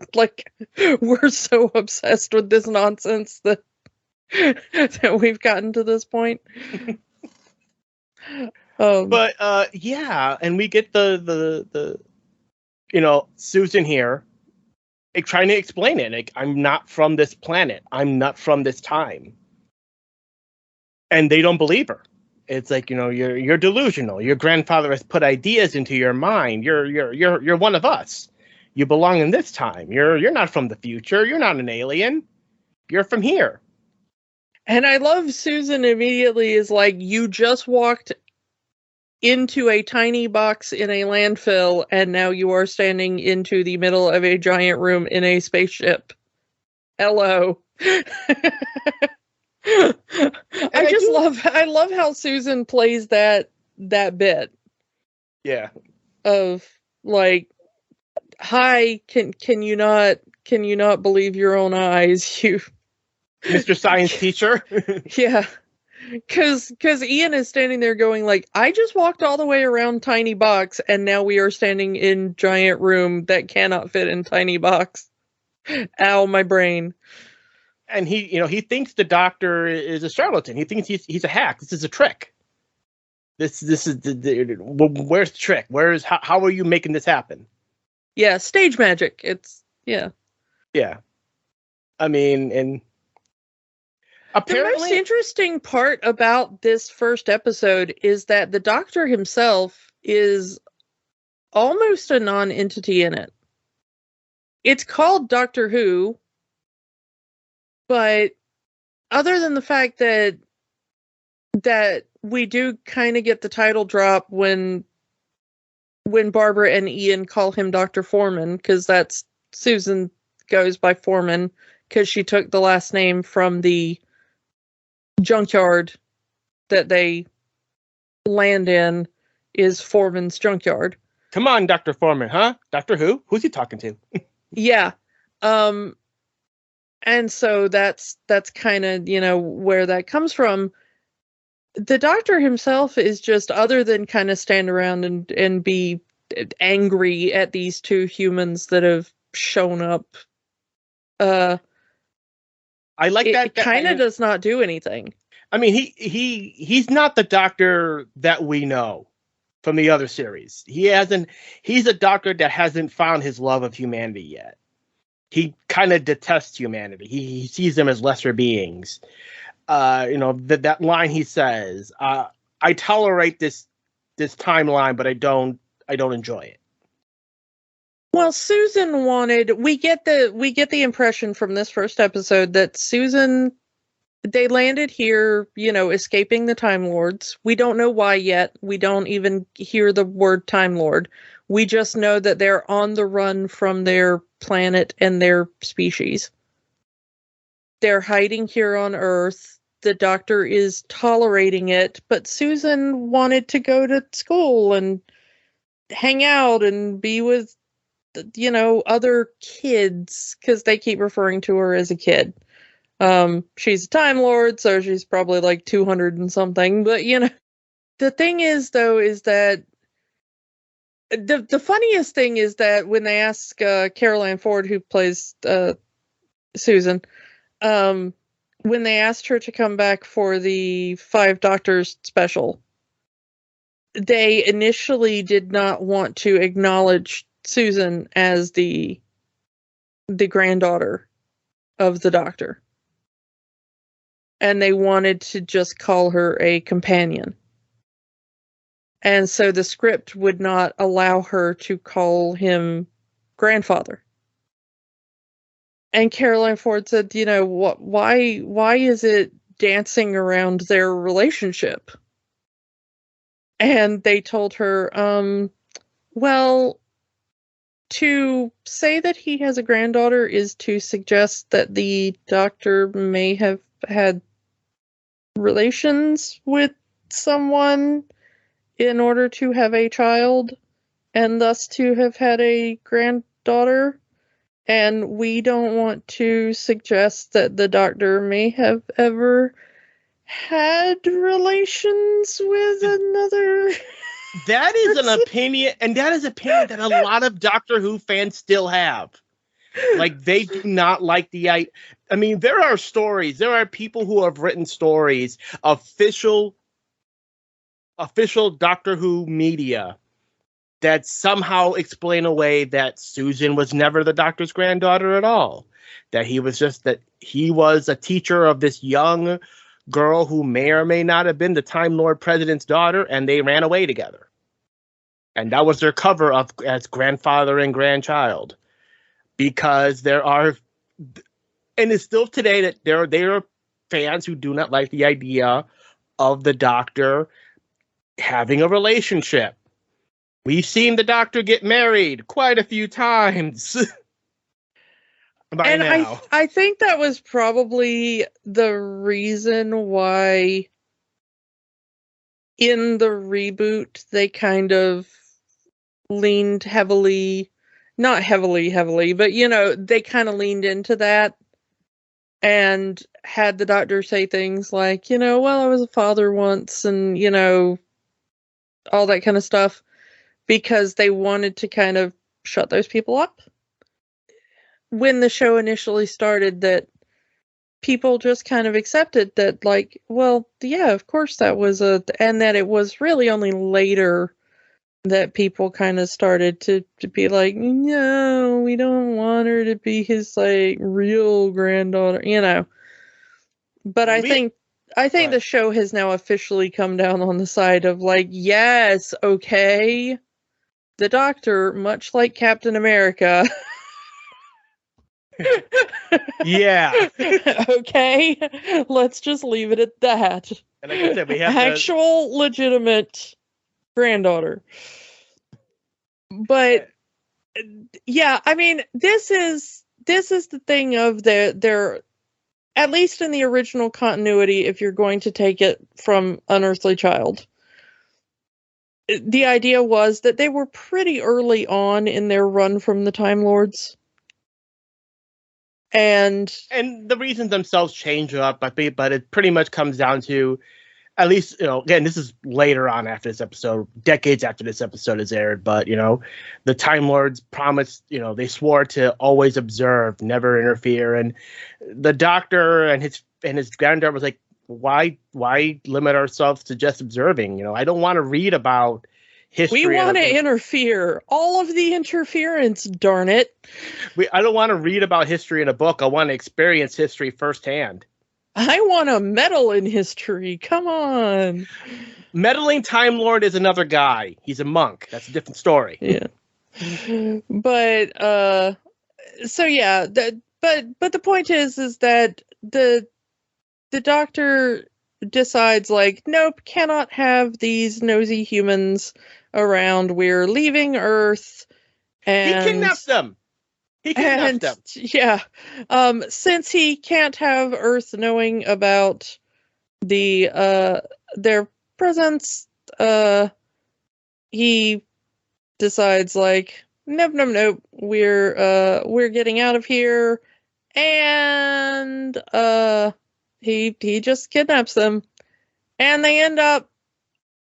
Speaker 2: were so obsessed with this nonsense that we've gotten to this point.
Speaker 1: But yeah, and we get the Susan here trying to explain it. I'm not from this planet. I'm not from this time. And they don't believe her. It's you're delusional. Your grandfather has put ideas into your mind. You're one of us. You belong in this time. You're not from the future. You're not an alien. You're from here.
Speaker 2: And I love Susan immediately is you just walked into a tiny box in a landfill, and now you are standing into the middle of a giant room in a spaceship. Hello. I love how Susan plays that bit.
Speaker 1: Yeah.
Speaker 2: Of hi, can you not believe your own eyes, you
Speaker 1: Mr. Science teacher?
Speaker 2: Yeah. Because Ian is standing there going like, I just walked all the way around tiny box, and now we are standing in giant room that cannot fit in tiny box. Ow, my brain.
Speaker 1: And he thinks the doctor is a charlatan. He thinks he's a hack. This is a trick. This is where's the trick? How are you making this happen?
Speaker 2: Yeah, stage magic. Yeah.
Speaker 1: I mean, and apparently,
Speaker 2: the most interesting part about this first episode is that the Doctor himself is almost a non-entity in it. It's called Doctor Who, but other than the fact that we do kind of get the title drop when Barbara and Ian call him Dr. Foreman, because that's Susan goes by Foreman because she took the last name from the junkyard that they land in is Foreman's junkyard.
Speaker 1: Come on, Dr. Foreman, huh? Doctor Who? Who's he talking to?
Speaker 2: Yeah. And so that's kind of, where that comes from. The Doctor himself is just, other than kind of stand around and be angry at these two humans that have shown up.
Speaker 1: I like that.
Speaker 2: It kind of does not do anything.
Speaker 1: I mean, he's not the Doctor that we know from the other series. He's a Doctor that hasn't found his love of humanity yet. He kind of detests humanity. He sees them as lesser beings. That line he says, I tolerate this timeline, but I don't enjoy it.
Speaker 2: Well, Susan we get the impression from this first episode that Susan, they landed here, escaping the Time Lords. We don't know why yet. We don't even hear the word Time Lord. We just know that they're on the run from their planet and their species. They're hiding here on Earth. The Doctor is tolerating it, but Susan wanted to go to school and hang out and be with, other kids, because they keep referring to her as a kid. She's a Time Lord, so she's probably like 200 and something, but the thing is, though, is that the funniest thing is that when they ask Carol Ann Ford, who plays Susan, when they asked her to come back for the 5 Doctors special, they initially did not want to acknowledge Susan as the granddaughter of the Doctor. And they wanted to just call her a companion. And so the script would not allow her to call him grandfather. And Caroline Ford said, why is it dancing around their relationship? And they told her, well, to say that he has a granddaughter is to suggest that the Doctor may have had relations with someone in order to have a child, and thus to have had a granddaughter. And we don't want to suggest that the Doctor may have ever had relations with another.
Speaker 1: That is an opinion, and that is an opinion that a lot of Doctor Who fans still have. Like, they do not like I mean, there are stories. There are people who have written stories, official Doctor Who media, that somehow explain away that Susan was never the Doctor's granddaughter at all. That he was a teacher of this young girl who may or may not have been the Time Lord President's daughter, and they ran away together. And that was their cover of as grandfather and grandchild. Because there are, and it's still today that there are fans who do not like the idea of the Doctor having a relationship. We've seen the Doctor get married quite a few times.
Speaker 2: And now. I think that was probably the reason why in the reboot they kind of leaned heavily, not heavily, but they kind of leaned into that. and had the Doctor say things like, well, I was a father once, and, all that kind of stuff, because they wanted to kind of shut those people up. When the show initially started, that people just kind of accepted that, like, well, yeah, of course that was and that it was really only later that people kind of started to be like, no, we don't want her to be his, like, real granddaughter, But I think the show has now officially come down on the side of, like, yes, okay, the Doctor, much like Captain America.
Speaker 1: Yeah.
Speaker 2: Okay, let's just leave it at that.
Speaker 1: And like I said, we have
Speaker 2: actual legitimate granddaughter. But yeah, I mean, this is the thing of their, at least in the original continuity, if you're going to take it from Unearthly Child, the idea was that they were pretty early on in their run from the Time Lords. And
Speaker 1: the reasons themselves change up, but it pretty much comes down to, at least, again, this is later on after this episode, decades after this episode is aired, but, the Time Lords promised, they swore to always observe, never interfere. And the Doctor and his granddaughter was like, why limit ourselves to just observing? I don't want to read about history.
Speaker 2: We want to interfere. All of the interference, darn it.
Speaker 1: I don't want to read about history in a book. I want to experience history firsthand.
Speaker 2: I want to meddle in history. Come on.
Speaker 1: Meddling Time Lord is another guy. He's a monk. That's a different story.
Speaker 2: Yeah. But so yeah, but the point is that the Doctor decides, like, nope, cannot have these nosy humans around. We're leaving Earth. And
Speaker 1: he kidnaps them.
Speaker 2: Yeah. Since he can't have Earth knowing about their presence, he decides, like, nope, we're getting out of here, and he just kidnaps them, and they end up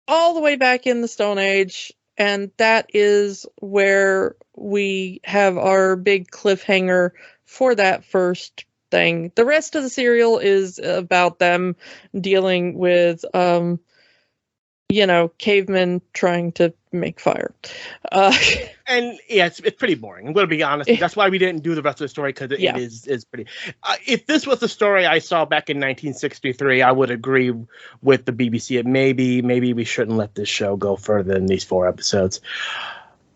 Speaker 2: all the way back in the Stone Age. And that is where we have our big cliffhanger for that first thing. The rest of the serial is about them dealing with, cavemen trying to make fire.
Speaker 1: And yeah, it's pretty boring. I'm going to be honest. That's why we didn't do the rest of the story, because it is pretty. If this was the story I saw back in 1963, I would agree with the BBC. Maybe we shouldn't let this show go further than these 4 episodes.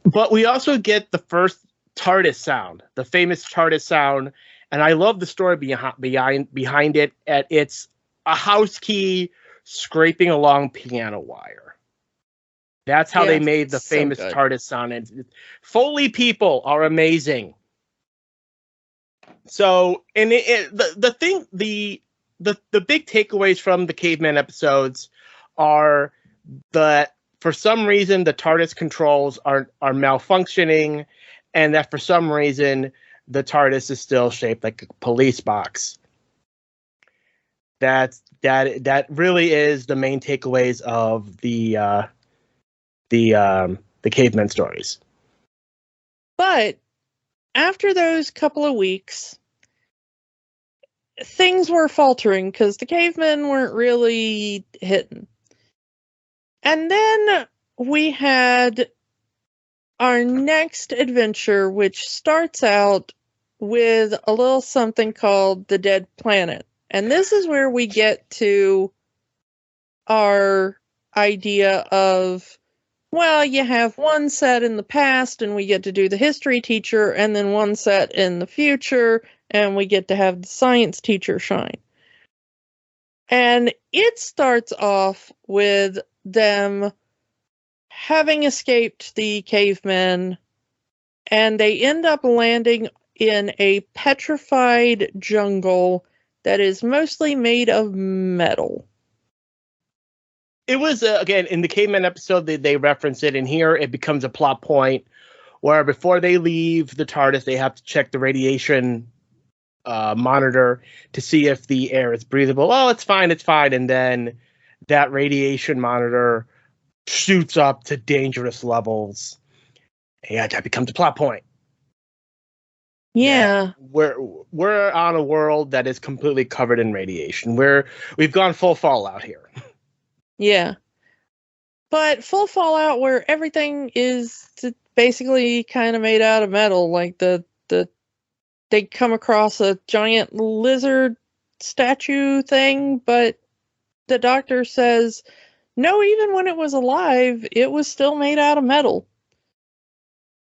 Speaker 1: But we also get the first TARDIS sound, the famous TARDIS sound, and I love the story behind it. It's a house key scraping along piano wire. That's how they made the famous TARDIS sound. And Foley people are amazing. So, and the big takeaways from the Caveman episodes are that for some reason the TARDIS controls are malfunctioning, and that for some reason the TARDIS is still shaped like a police box. That really is the main takeaways of the Caveman stories.
Speaker 2: But after those couple of weeks, things were faltering because the cavemen weren't really hitting. And then we had our next adventure, which starts out with a little something called the Dead Planet. And this is where we get to our idea of, well, you have one set in the past and we get to do the history teacher, and then one set in the future and we get to have the science teacher shine. And it starts off with them having escaped the cavemen, and they end up landing in a petrified jungle that is mostly made of metal.
Speaker 1: It was, again, in the Caveman episode, they reference it, and here it becomes a plot point where before they leave the TARDIS, they have to check the radiation monitor to see if the air is breathable. Oh, it's fine, it's fine. And then that radiation monitor shoots up to dangerous levels. And that becomes a plot point.
Speaker 2: Yeah.
Speaker 1: We're on a world that is completely covered in radiation. We've gone full Fallout here.
Speaker 2: Yeah. But full Fallout where everything is basically kind of made out of metal, like they come across a giant lizard statue thing, but the doctor says, no, even when it was alive, it was still made out of metal.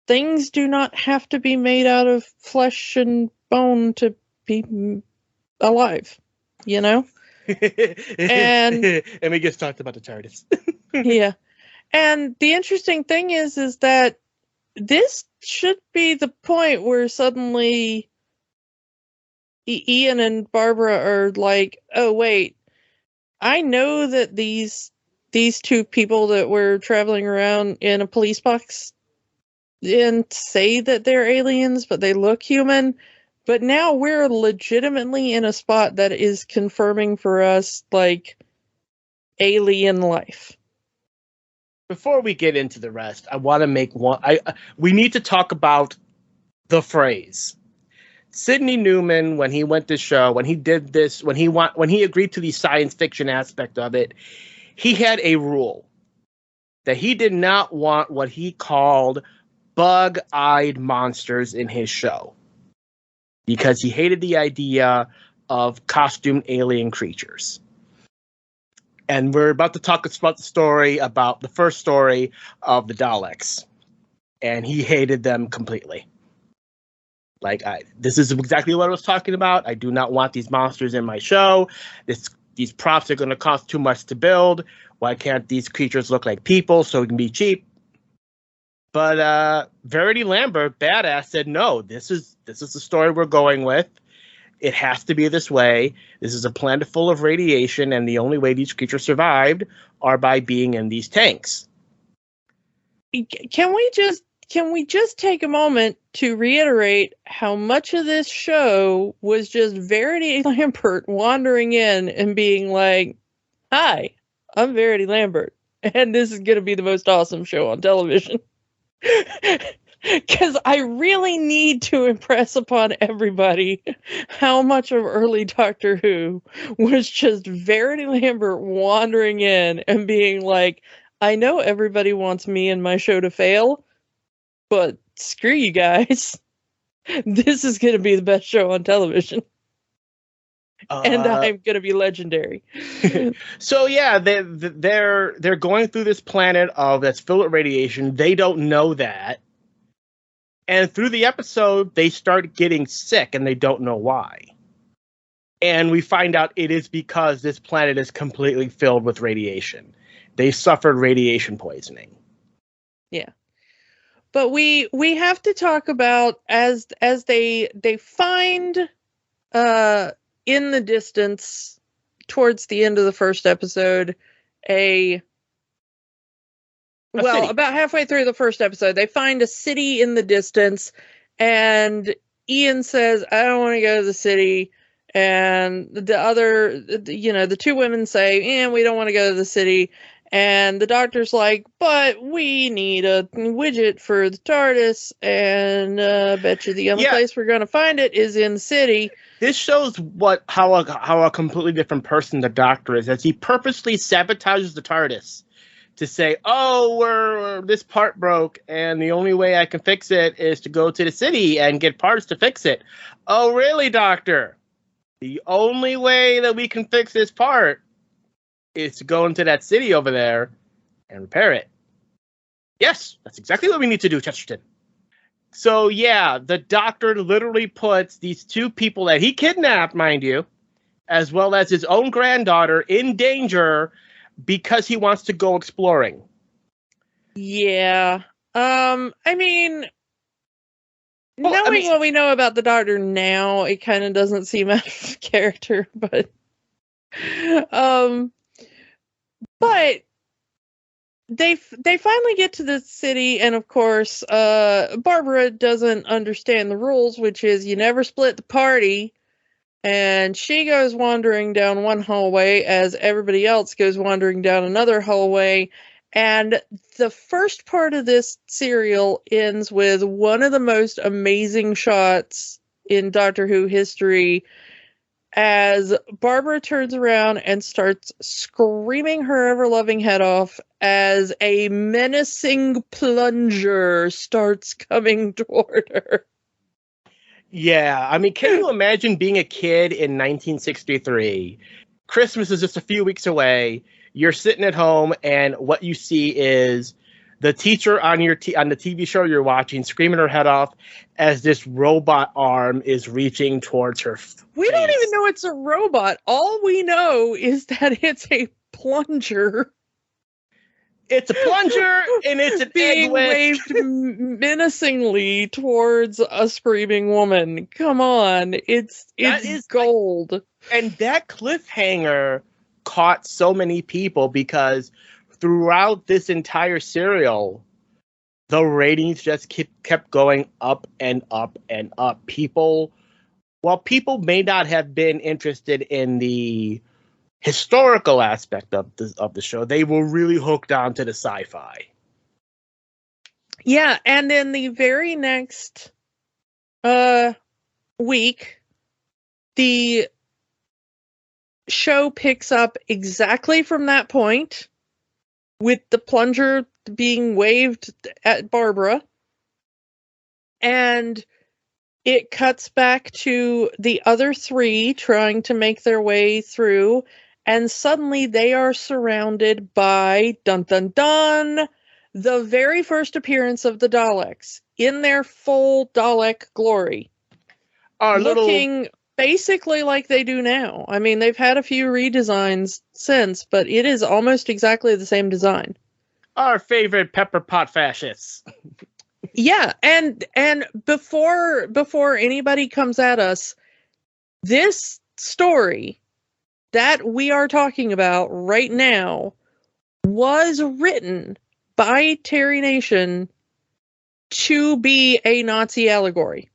Speaker 2: Things do not have to be made out of flesh and bone to be alive, you know? And
Speaker 1: we just talked about the TARDIS.
Speaker 2: yeah. And the interesting thing is that this should be the point where suddenly Ian and Barbara are like, oh, wait, I know that these two people that were traveling around in a police box and say that they're aliens, but they look human. But now we're legitimately in a spot that is confirming for us, like, alien life.
Speaker 1: Before we get into the rest, I want to make one. We need to talk about the phrase. Sidney Newman, when he went to show, when he did this, when he agreed to the science fiction aspect of it, he had a rule that he did not want what he called bug-eyed monsters in his show, because he hated the idea of costumed alien creatures. And we're about to talk about the first story of the Daleks, and he hated them completely. This is exactly what I was talking about. I do not want these monsters in my show. These props are going to cost too much to build. Why can't these creatures look like people so it can be cheap? But Verity Lambert, badass, said, no, this is the story we're going with. It has to be this way. This is a planet full of radiation, and the only way these creatures survived are by being in these tanks.
Speaker 2: Can we just take a moment to reiterate how much of this show was just Verity Lambert wandering in and being like, hi, I'm Verity Lambert, and this is going to be the most awesome show on television. Because I really need to impress upon everybody how much of early Doctor Who was just Verity Lambert wandering in and being like, I know everybody wants me and my show to fail, but screw you guys. This is going to be the best show on television. And I'm going to be legendary.
Speaker 1: So yeah, they're going through this planet that's filled with radiation. They don't know that. And through the episode, they start getting sick and they don't know why. And we find out it is because this planet is completely filled with radiation. They suffered radiation poisoning.
Speaker 2: Yeah. But we have to talk about as they find in the distance towards the end of the first episode about halfway through the first episode, they find a city in the distance, and Ian says, I don't want to go to the city. And the two women say, we don't want to go to the city. And the doctor's like, but we need a widget for the TARDIS, and I bet you the only place we're going to find it is in the city.
Speaker 1: This shows how a completely different person the Doctor is, as he purposely sabotages the TARDIS to say, this part broke, and the only way I can fix it is to go to the city and get parts to fix it. Oh, really, Doctor? The only way that we can fix this part is to go into that city over there and repair it. Yes, that's exactly what we need to do, Chesterton. So, yeah, the Doctor literally puts these two people that he kidnapped, mind you, as well as his own granddaughter, in danger because he wants to go exploring.
Speaker 2: Yeah. Knowing what we know about the Doctor now, it kind of doesn't seem out of character, but they finally get to the city, and of course, Barbara doesn't understand the rules, which is you never split the party. And she goes wandering down one hallway as everybody else goes wandering down another hallway. And the first part of this serial ends with one of the most amazing shots in Doctor Who history as Barbara turns around and starts screaming her ever-loving head off as a menacing plunger starts coming toward her.
Speaker 1: Yeah, I mean, can you imagine being a kid in 1963? Christmas is just a few weeks away. You're sitting at home, and what you see is the teacher on on the TV show you're watching screaming her head off as this robot arm is reaching towards her face.
Speaker 2: We don't even know it's a robot. All we know is that it's a plunger.
Speaker 1: It's a plunger, and it's an
Speaker 2: being
Speaker 1: egg whisk.
Speaker 2: waved menacingly towards a screaming woman. Come on, it's gold.
Speaker 1: And that cliffhanger caught so many people because throughout this entire serial, the ratings just kept going up and up and up. People may not have been interested in the historical aspect of the show, they were really hooked onto the sci-fi.
Speaker 2: Yeah, and then the very next week, the show picks up exactly from that point, with the plunger being waved at Barbara, and it cuts back to the other three trying to make their way through. And suddenly they are surrounded by, dun dun dun, the very first appearance of the Daleks in their full Dalek glory. Looking basically like they do now. I mean, they've had a few redesigns since, but it is almost exactly the same design.
Speaker 1: Our favorite pepper pot fascists.
Speaker 2: Yeah, and before anybody comes at us, this story that we are talking about right now was written by Terry Nation to be a Nazi allegory.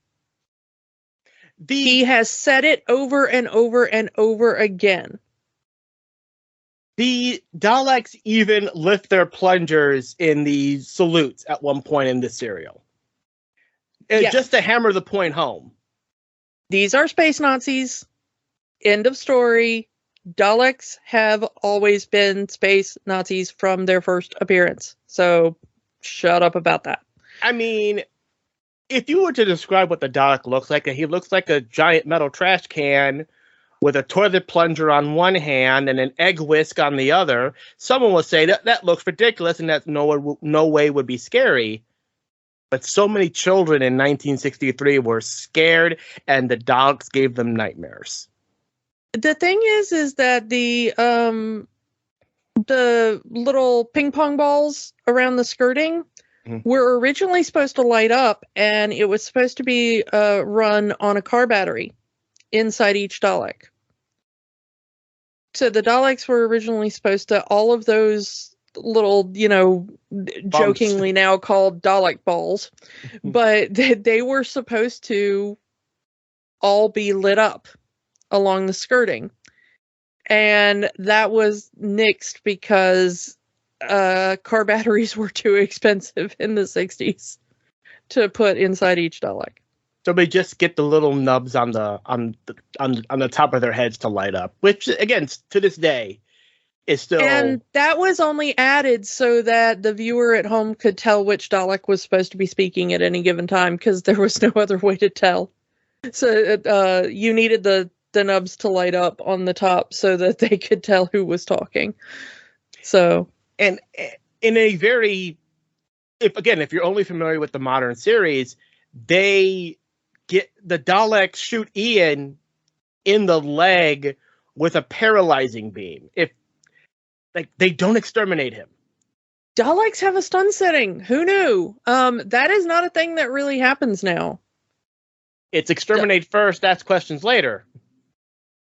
Speaker 2: He has said it over and over and over again.
Speaker 1: The Daleks even lift their plungers in the salutes at one point in the serial. Yes. Just to hammer the point home.
Speaker 2: These are space Nazis. End of story. Daleks have always been space Nazis from their first appearance. So, shut up about that.
Speaker 1: I mean, if you were to describe what the Dalek looks like, he looks like a giant metal trash can with a toilet plunger on one hand and an egg whisk on the other. Someone will say that looks ridiculous and that no way would be scary. But so many children in 1963 were scared, and the Daleks gave them nightmares.
Speaker 2: The thing is that the little ping pong balls around the skirting were originally supposed to light up, and it was supposed to be run on a car battery inside each Dalek. So the Daleks were originally supposed to, all of those little, jokingly now called Dalek balls, but they were supposed to all be lit up along the skirting. And that was nixed because car batteries were too expensive in the 60s to put inside each Dalek.
Speaker 1: So they just get the little nubs on the top of their heads to light up, which again to this day is still.
Speaker 2: And that was only added so that the viewer at home could tell which Dalek was supposed to be speaking at any given time, because there was no other way to tell. So you needed the nubs to light up on the top so that they could tell who was talking. So,
Speaker 1: and in a very, if you're only familiar with the modern series, the Daleks shoot Ian in the leg with a paralyzing beam. They don't exterminate him.
Speaker 2: Daleks have a stun setting. Who knew? That is not a thing that really happens now.
Speaker 1: It's exterminate first, ask questions later.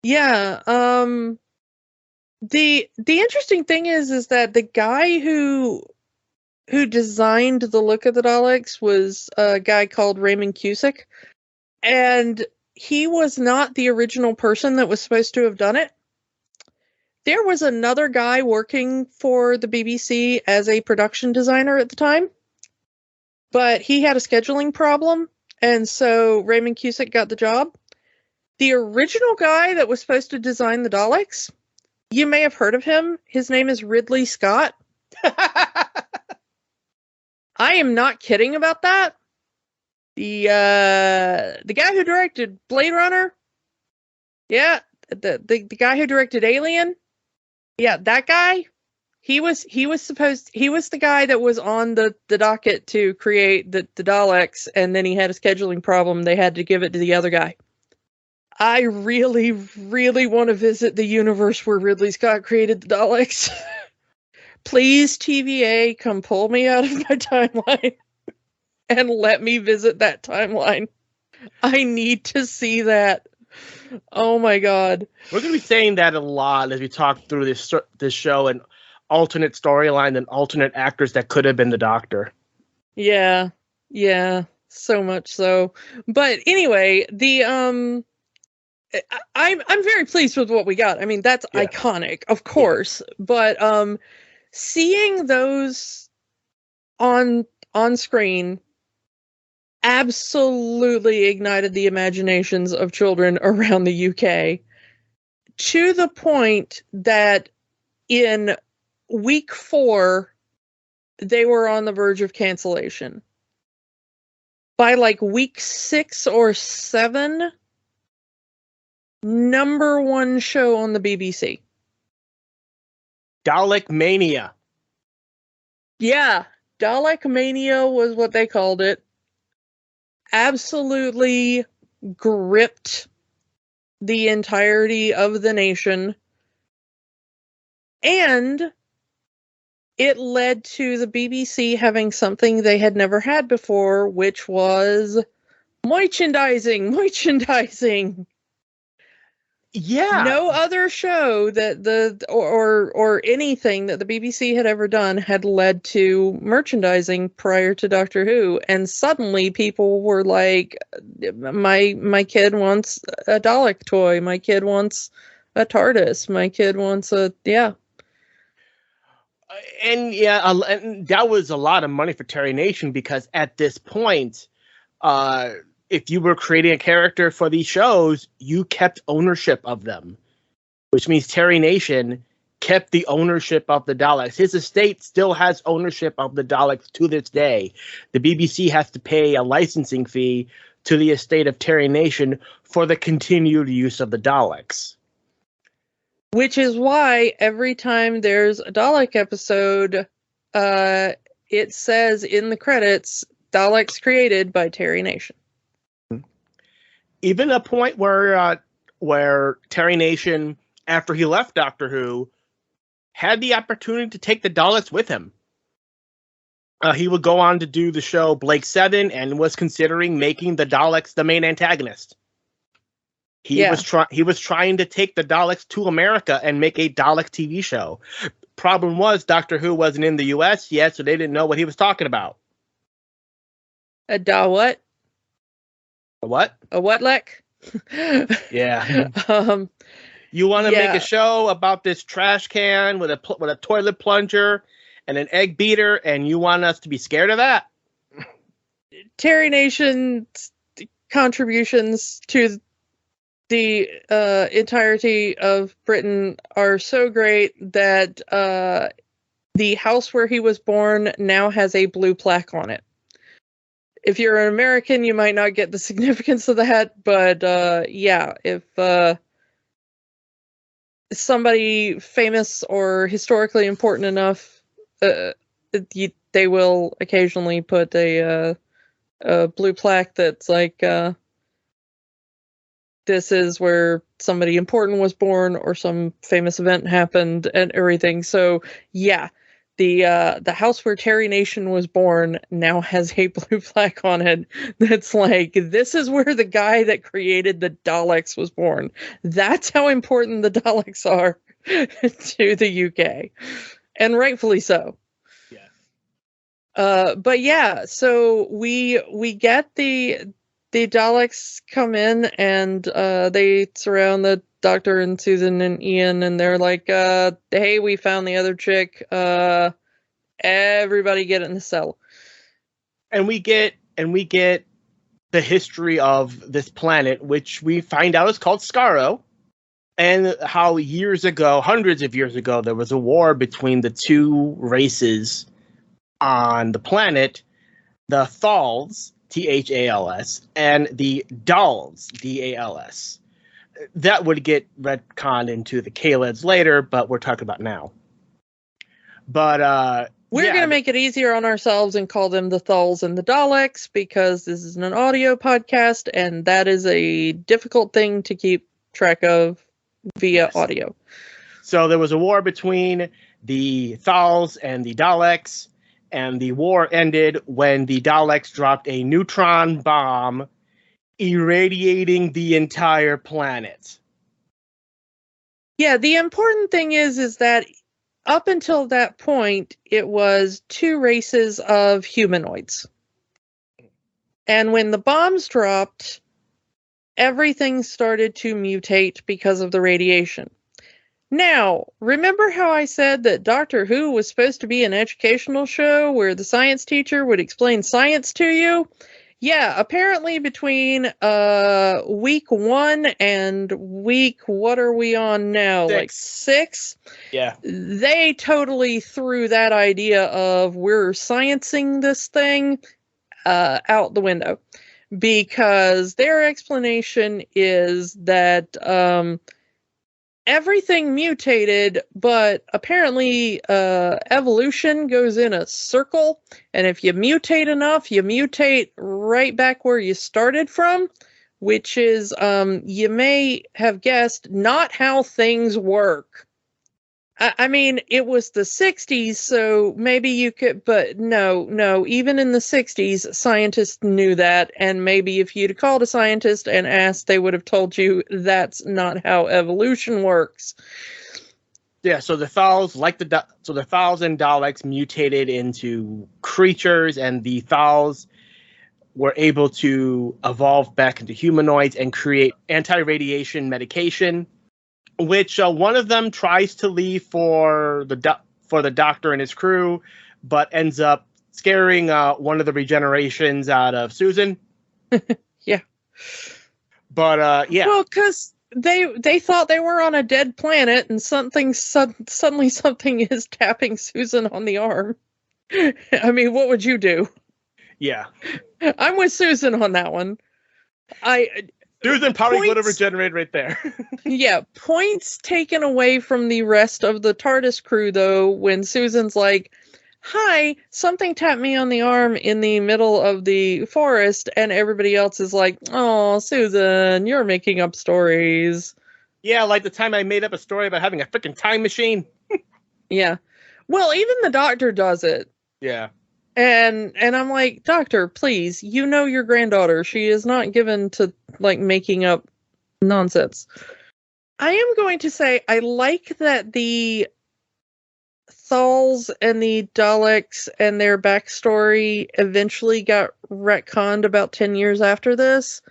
Speaker 2: Yeah. The interesting thing is that the guy who designed the look of the Daleks was a guy called Raymond Cusick, and he was not the original person that was supposed to have done it. There was another guy working for the BBC as a production designer at the time, but he had a scheduling problem, and so Raymond Cusick got the job. The original guy that was supposed to design the Daleks, you may have heard of him. His name is Ridley Scott. I am not kidding about that. The guy who directed Blade Runner, yeah, the guy who directed Alien, yeah, that guy. He was the guy that was on the docket to create the Daleks, and then he had a scheduling problem. They had to give it to the other guy. I really, really want to visit the universe where Ridley Scott created the Daleks. Please, TVA, come pull me out of my timeline and let me visit that timeline. I need to see that. Oh my god.
Speaker 1: We're going to be saying that a lot as we talk through this show and alternate storyline and alternate actors that could have been the Doctor.
Speaker 2: Yeah, so much so. But anyway, I'm very pleased with what we got. I mean, that's iconic, of course. Yeah. But seeing those on screen absolutely ignited the imaginations of children around the UK to the point that in week 4 they were on the verge of cancellation. By like week 6 or 7, #1 show on the BBC.
Speaker 1: Dalek Mania.
Speaker 2: Yeah, Dalek Mania was what they called it. Absolutely gripped the entirety of the nation. And it led to the BBC having something they had never had before, which was merchandising.
Speaker 1: Yeah.
Speaker 2: No other show that or anything that the BBC had ever done had led to merchandising prior to Doctor Who, and suddenly people were like, my kid wants a Dalek toy, my kid wants a TARDIS, my kid wants a
Speaker 1: And and that was a lot of money for Terry Nation, because at this point, if you were creating a character for these shows, you kept ownership of them, which means Terry Nation kept the ownership of the Daleks. His estate still has ownership of the Daleks to this day. The BBC has to pay a licensing fee to the estate of Terry Nation for the continued use of the Daleks.
Speaker 2: Which is why every time there's a Dalek episode, it says in the credits, Daleks created by Terry Nation.
Speaker 1: Even a point where Terry Nation, after he left Doctor Who, had the opportunity to take the Daleks with him. He would go on to do the show Blake 7 and was considering making the Daleks the main antagonist. He was trying to take the Daleks to America and make a Dalek TV show. Problem was, Doctor Who wasn't in the US yet, so they didn't know what he was talking about.
Speaker 2: A what?
Speaker 1: A what?
Speaker 2: A what, Lek?
Speaker 1: Yeah. You want to make a show about this trash can with a toilet plunger and an egg beater, and you want us to be scared of that?
Speaker 2: Terry Nation's contributions to the entirety of Britain are so great that the house where he was born now has a blue plaque on it. If you're an American, you might not get the significance of that, but if somebody famous or historically important enough, they will occasionally put a blue plaque that's like, this is where somebody important was born or some famous event happened and everything. So yeah, the house where Terry Nation was born now has a blue plaque on it that's like, this is where the guy that created the Daleks was born. That's how important the Daleks are to the UK, and rightfully so. Yeah. But yeah, so we get the the Daleks come in and they surround the Doctor and Susan and Ian, and they're like, hey, we found the other chick. Everybody get in the cell.
Speaker 1: And we get the history of this planet, which we find out is called Skaro, and how years ago, hundreds of years ago, there was a war between the two races on the planet, the Thals, Thals, and the Dals, Dals. That would get retconned into the Kaleds later, but we're talking about now. But
Speaker 2: we're going to make it easier on ourselves and call them the Thals and the Daleks, because this is an audio podcast, and that is a difficult thing to keep track of via audio.
Speaker 1: So there was a war between the Thals and the Daleks, and the war ended when the Daleks dropped a neutron bomb, irradiating the entire planet.
Speaker 2: Yeah, the important thing is that up until that point, it was two races of humanoids. And when the bombs dropped, everything started to mutate because of the radiation. Now, remember how I said that Doctor Who was supposed to be an educational show where the science teacher would explain science to you? Yeah, apparently between week 1 and week, what are we on now?
Speaker 1: 6.
Speaker 2: Like 6?
Speaker 1: Yeah.
Speaker 2: They totally threw that idea of we're sciencing this thing out the window. Because their explanation is that everything mutated, but apparently evolution goes in a circle, and if you mutate enough, you mutate right back where you started from, which is, you may have guessed, not how things work. I mean, it was the 60s, so maybe you could, but no, even in the 60s, scientists knew that, and maybe if you'd called a scientist and asked, they would have told you that's not how evolution works.
Speaker 1: Yeah, so the Thals, the Thals and Daleks mutated into creatures, and the Thals were able to evolve back into humanoids and create anti-radiation medication, which one of them tries to leave for the Doctor and his crew, but ends up scaring one of the regenerations out of Susan.
Speaker 2: Yeah.
Speaker 1: But yeah.
Speaker 2: Well, because they thought they were on a dead planet, and suddenly something is tapping Susan on the arm. I mean, what would you do?
Speaker 1: Yeah.
Speaker 2: I'm with Susan on that one.
Speaker 1: Susan probably would have regenerated right there.
Speaker 2: Yeah, points taken away from the rest of the TARDIS crew, though, when Susan's like, hi, something tapped me on the arm in the middle of the forest, and everybody else is like, oh, Susan, you're making up stories.
Speaker 1: Yeah, like the time I made up a story about having a freaking time machine.
Speaker 2: Yeah. Well, even the Doctor does it.
Speaker 1: Yeah.
Speaker 2: And I'm like, Doctor, please, you know your granddaughter. She is not given to, like, making up nonsense. I am going to say I like that the Thals and the Daleks and their backstory eventually got retconned about 10 years after this.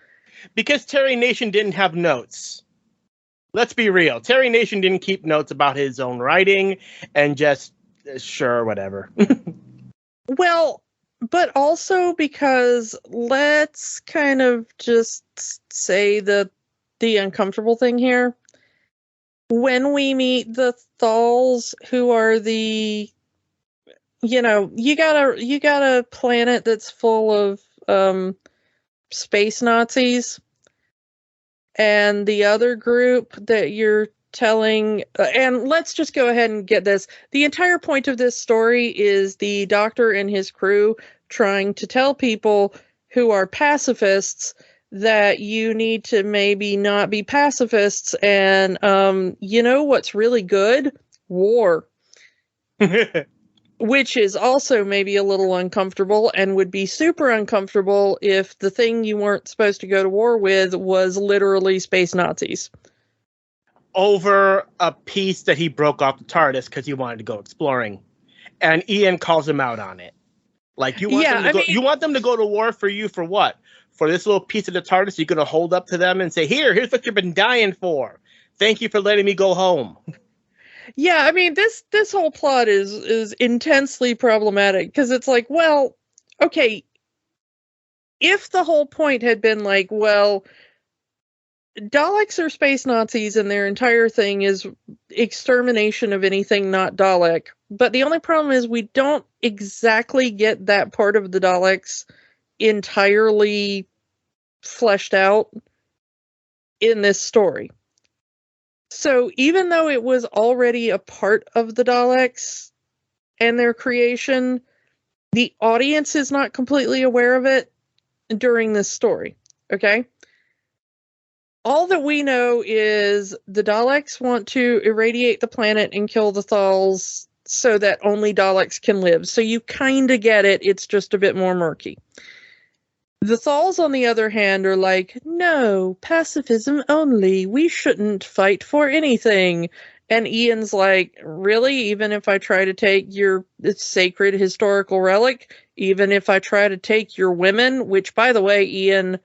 Speaker 1: Because Terry Nation didn't have notes. Let's be real. Terry Nation didn't keep notes about his own writing and just, sure, whatever.
Speaker 2: Well, but also because let's kind of just say the uncomfortable thing here. When we meet the Thals, who are the, you got a planet that's full of space Nazis, and the other group that you're telling, and let's just go ahead and get this. The entire point of this story is the Doctor and his crew trying to tell people who are pacifists that you need to maybe not be pacifists, and what's really good? War. Which is also maybe a little uncomfortable, and would be super uncomfortable if the thing you weren't supposed to go to war with was literally space Nazis.
Speaker 1: Over a piece that he broke off the TARDIS because he wanted to go exploring. And Ian calls him out on it. Like you want them to go. You want them to go to war for you for what? For this little piece of the TARDIS, you're going to hold up to them and say, here's what you've been dying for. Thank you for letting me go home.
Speaker 2: Yeah, I mean, this whole plot is intensely problematic because it's like, well, okay, if the whole point had been like, well, Daleks are space Nazis and their entire thing is extermination of anything not Dalek, but the only problem is we don't exactly get that part of the Daleks entirely fleshed out in this story. So even though it was already a part of the Daleks and their creation, the audience is not completely aware of it during this story. Okay? All that we know is the Daleks want to irradiate the planet and kill the Thals so that only Daleks can live. So you kind of get it. It's just a bit more murky. The Thals, on the other hand, are like, no, pacifism only. We shouldn't fight for anything. And Ian's like, really? Even if I try to take your sacred historical relic? Even if I try to take your women? Which, by the way, Ian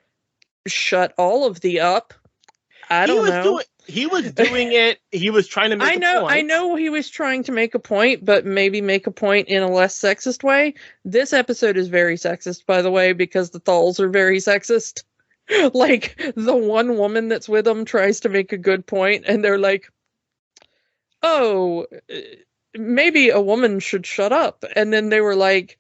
Speaker 2: shut all of the up. I don't know.
Speaker 1: He was doing it. He was trying to make a point.
Speaker 2: I know he was trying to make a point, but maybe make a point in a less sexist way. This episode is very sexist, by the way, because the Thals are very sexist. Like, the one woman that's with them tries to make a good point, and they're like, oh, maybe a woman should shut up. And then they were like,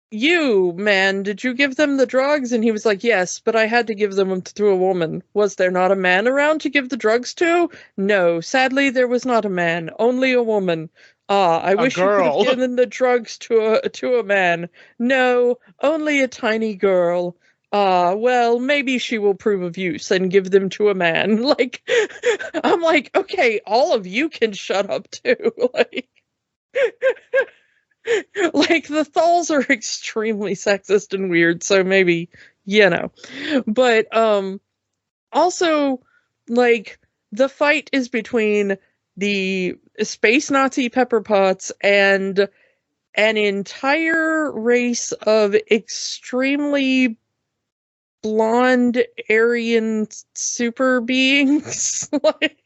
Speaker 2: you, man, did you give them the drugs? And he was like, yes, but I had to give them to a woman. Was there not a man around to give the drugs to? No, sadly, there was not a man, only a woman. Ah, I wish you could have given the drugs to a man. No, only a tiny girl. Ah, well, maybe she will prove of use and give them to a man. Like, I'm like, okay, all of you can shut up too. Like, the Thals are extremely sexist and weird, so maybe, But, also, like, the fight is between the space Nazi Pepper Potts and an entire race of extremely blonde Aryan super beings. Like,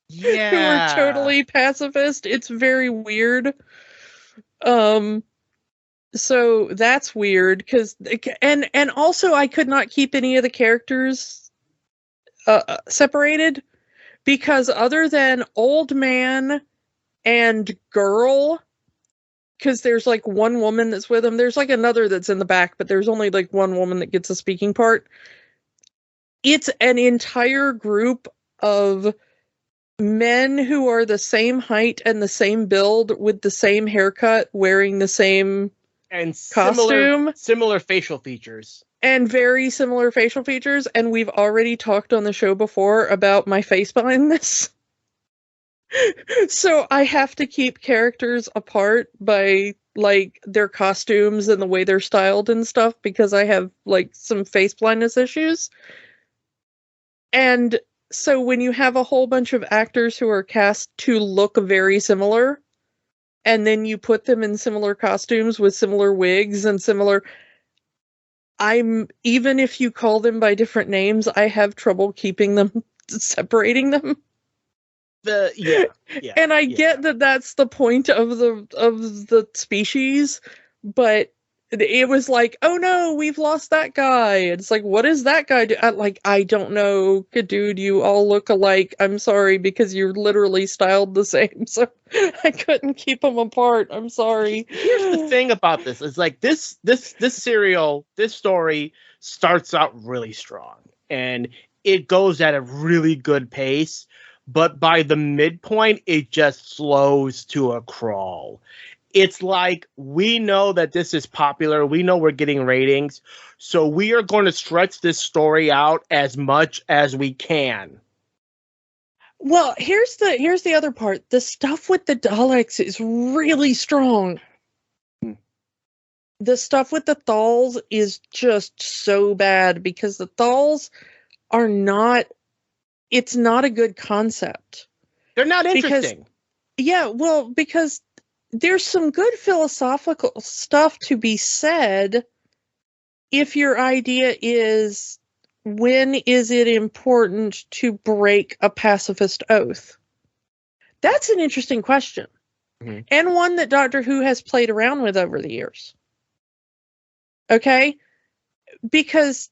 Speaker 1: yeah.
Speaker 2: Who are totally pacifist. It's very weird. So that's weird and also I could not keep any of the characters separated because other than old man and girl, because there's like one woman that's with him, there's like another that's in the back, but there's only like one woman that gets a speaking part. It's an entire group of men who are the same height and the same build with the same haircut, wearing the same
Speaker 1: and
Speaker 2: costume,
Speaker 1: similar facial features,
Speaker 2: and very similar facial features. And we've already talked on the show before about my face behind this. So I have to keep characters apart by like their costumes and the way they're styled and stuff because I have like some face blindness issues. And so when you have a whole bunch of actors who are cast to look very similar, and then you put them in similar costumes with similar wigs and similar... even if you call them by different names, I have trouble keeping them, separating them. And I get that that's the point of the species, but it was like, oh no, we've lost that guy. It's like, what is that guy do? I don't know, dude, you all look alike. I'm sorry, because you're literally styled the same, so I couldn't keep them apart. I'm sorry.
Speaker 1: Here's the thing about this, is like this story starts out really strong, and it goes at a really good pace, but by the midpoint, it just slows to a crawl. It's like, we know that this is popular. We know we're getting ratings. So we are going to stretch this story out as much as we can.
Speaker 2: Well, here's the other part. The stuff with the Daleks is really strong. The stuff with the Thals is just so bad because the Thals are not... It's not a good concept.
Speaker 1: They're not interesting.
Speaker 2: Because there's some good philosophical stuff to be said if your idea is, when is it important to break a pacifist oath? That's an interesting question. Mm-hmm. And one that Doctor Who has played around with over the years. Okay? Because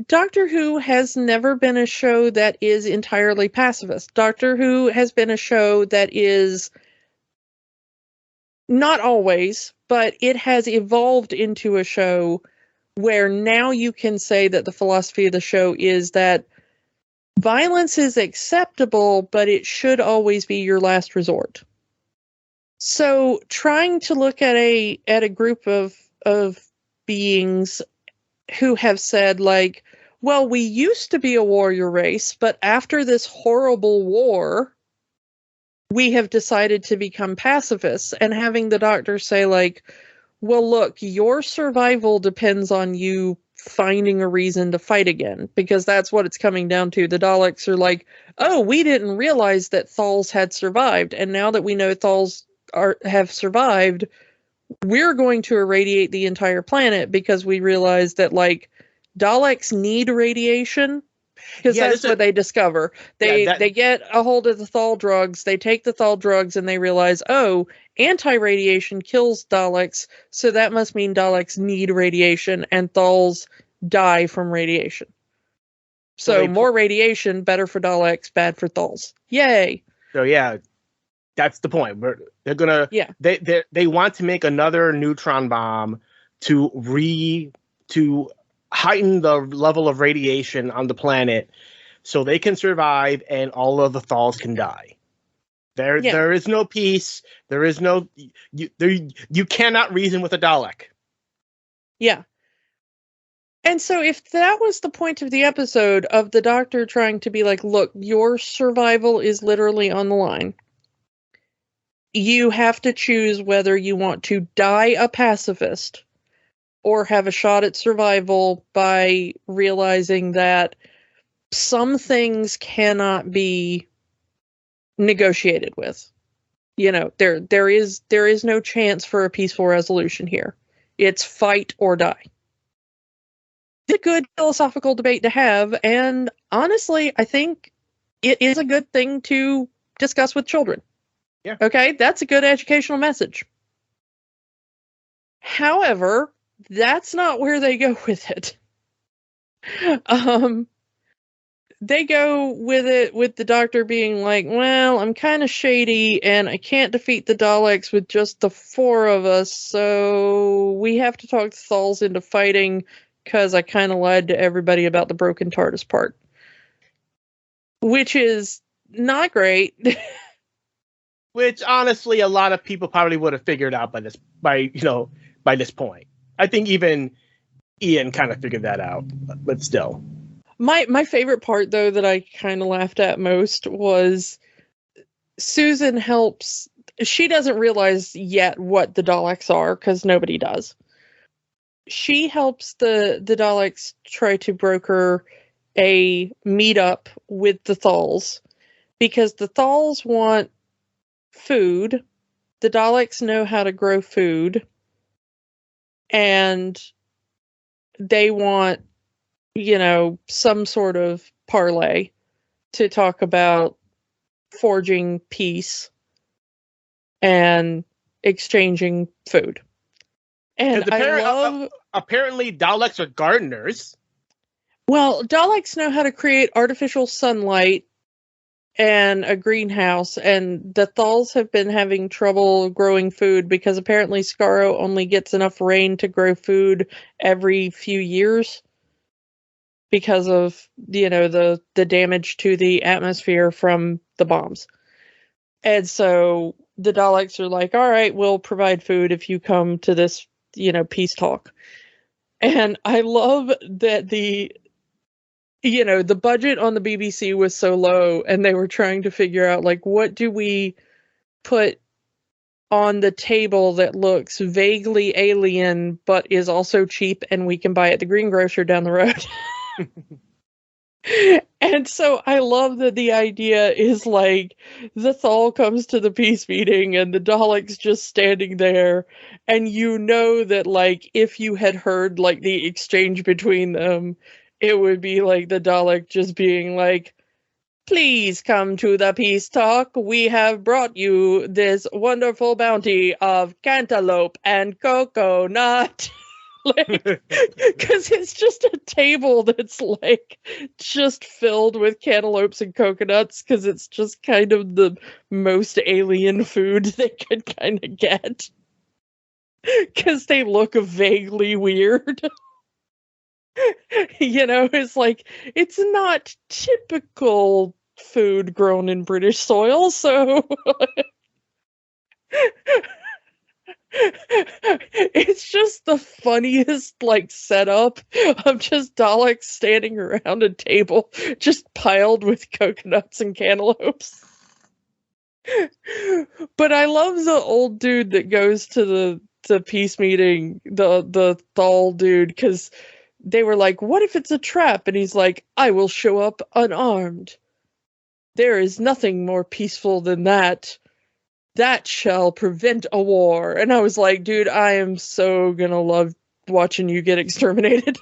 Speaker 2: Doctor Who has never been a show that is entirely pacifist. Doctor Who has been a show that is, not always, but it has evolved into a show where now you can say that the philosophy of the show is that violence is acceptable, but it should always be your last resort. So trying to look at a group of beings who have said, like, well, we used to be a warrior race, but after this horrible war, we have decided to become pacifists, and having the Doctor say, like, well, look, your survival depends on you finding a reason to fight again, because that's what it's coming down to. The Daleks are like, oh, we didn't realize that Thals had survived, and now that we know Thals have survived, we're going to irradiate the entire planet because we realize that, like, Daleks need radiation, because that's what they discover. They get a hold of the Thal drugs, they take the Thal drugs, and they realize, oh, anti-radiation kills Daleks, so that must mean Daleks need radiation, and Thals die from radiation. So more radiation, better for Daleks, bad for Thals. Yay!
Speaker 1: So yeah, that's the point. They're gonna they want to make another neutron bomb to heighten the level of radiation on the planet so they can survive and all of the Thals can die. There is no peace. There is no you cannot reason with a Dalek.
Speaker 2: Yeah. And so if that was the point of the episode, of the Doctor trying to be like, look, your survival is literally on the line. You have to choose whether you want to die a pacifist or have a shot at survival by realizing that some things cannot be negotiated with. You know, there is no chance for a peaceful resolution here. It's fight or die. It's a good philosophical debate to have, and honestly, I think it is a good thing to discuss with children.
Speaker 1: Yeah.
Speaker 2: Okay, that's a good educational message. However, that's not where they go with it. They go with it with the Doctor being like, well, I'm kind of shady and I can't defeat the Daleks with just the 4 of us, so we have to talk the Thals into fighting because I kind of lied to everybody about the broken TARDIS part. Which is not great.
Speaker 1: Which, honestly, a lot of people probably would have figured out by this point. I think even Ian kind of figured that out, but still.
Speaker 2: My favorite part, though, that I kind of laughed at most was Susan helps. She doesn't realize yet what the Daleks are, because nobody does. She helps the Daleks try to broker a meetup with the Thals, because the Thals want food. The Daleks know how to grow food, and they want, some sort of parlay to talk about forging peace and exchanging food. And
Speaker 1: apparently Daleks are gardeners.
Speaker 2: Well, Daleks know how to create artificial sunlight and a greenhouse, and the Thals have been having trouble growing food because apparently Skaro only gets enough rain to grow food every few years because of, the damage to the atmosphere from the bombs. And so the Daleks are like, all right, we'll provide food if you come to this, peace talk. And I love that the budget on the BBC was so low, and they were trying to figure out, like, what do we put on the table that looks vaguely alien, but is also cheap and we can buy at the greengrocer down the road. And so I love that the idea is like the Thal comes to the peace meeting and the Dalek's just standing there, and you know that like if you had heard like the exchange between them, it would be like the Dalek just being like, please come to the peace talk. We have brought you this wonderful bounty of cantaloupe and coconut. Like, because it's just a table that's like just filled with cantaloupes and coconuts, because it's just kind of the most alien food they could kind of get, because they look vaguely weird. It's like it's not typical food grown in British soil, so it's just the funniest like setup of just Daleks standing around a table just piled with coconuts and cantaloupes. But I love the old dude that goes to the peace meeting, the Thal dude, because they were like, what if it's a trap? And he's like, I will show up unarmed. There is nothing more peaceful than that. That shall prevent a war. And I was like, dude, I am so gonna love watching you get exterminated.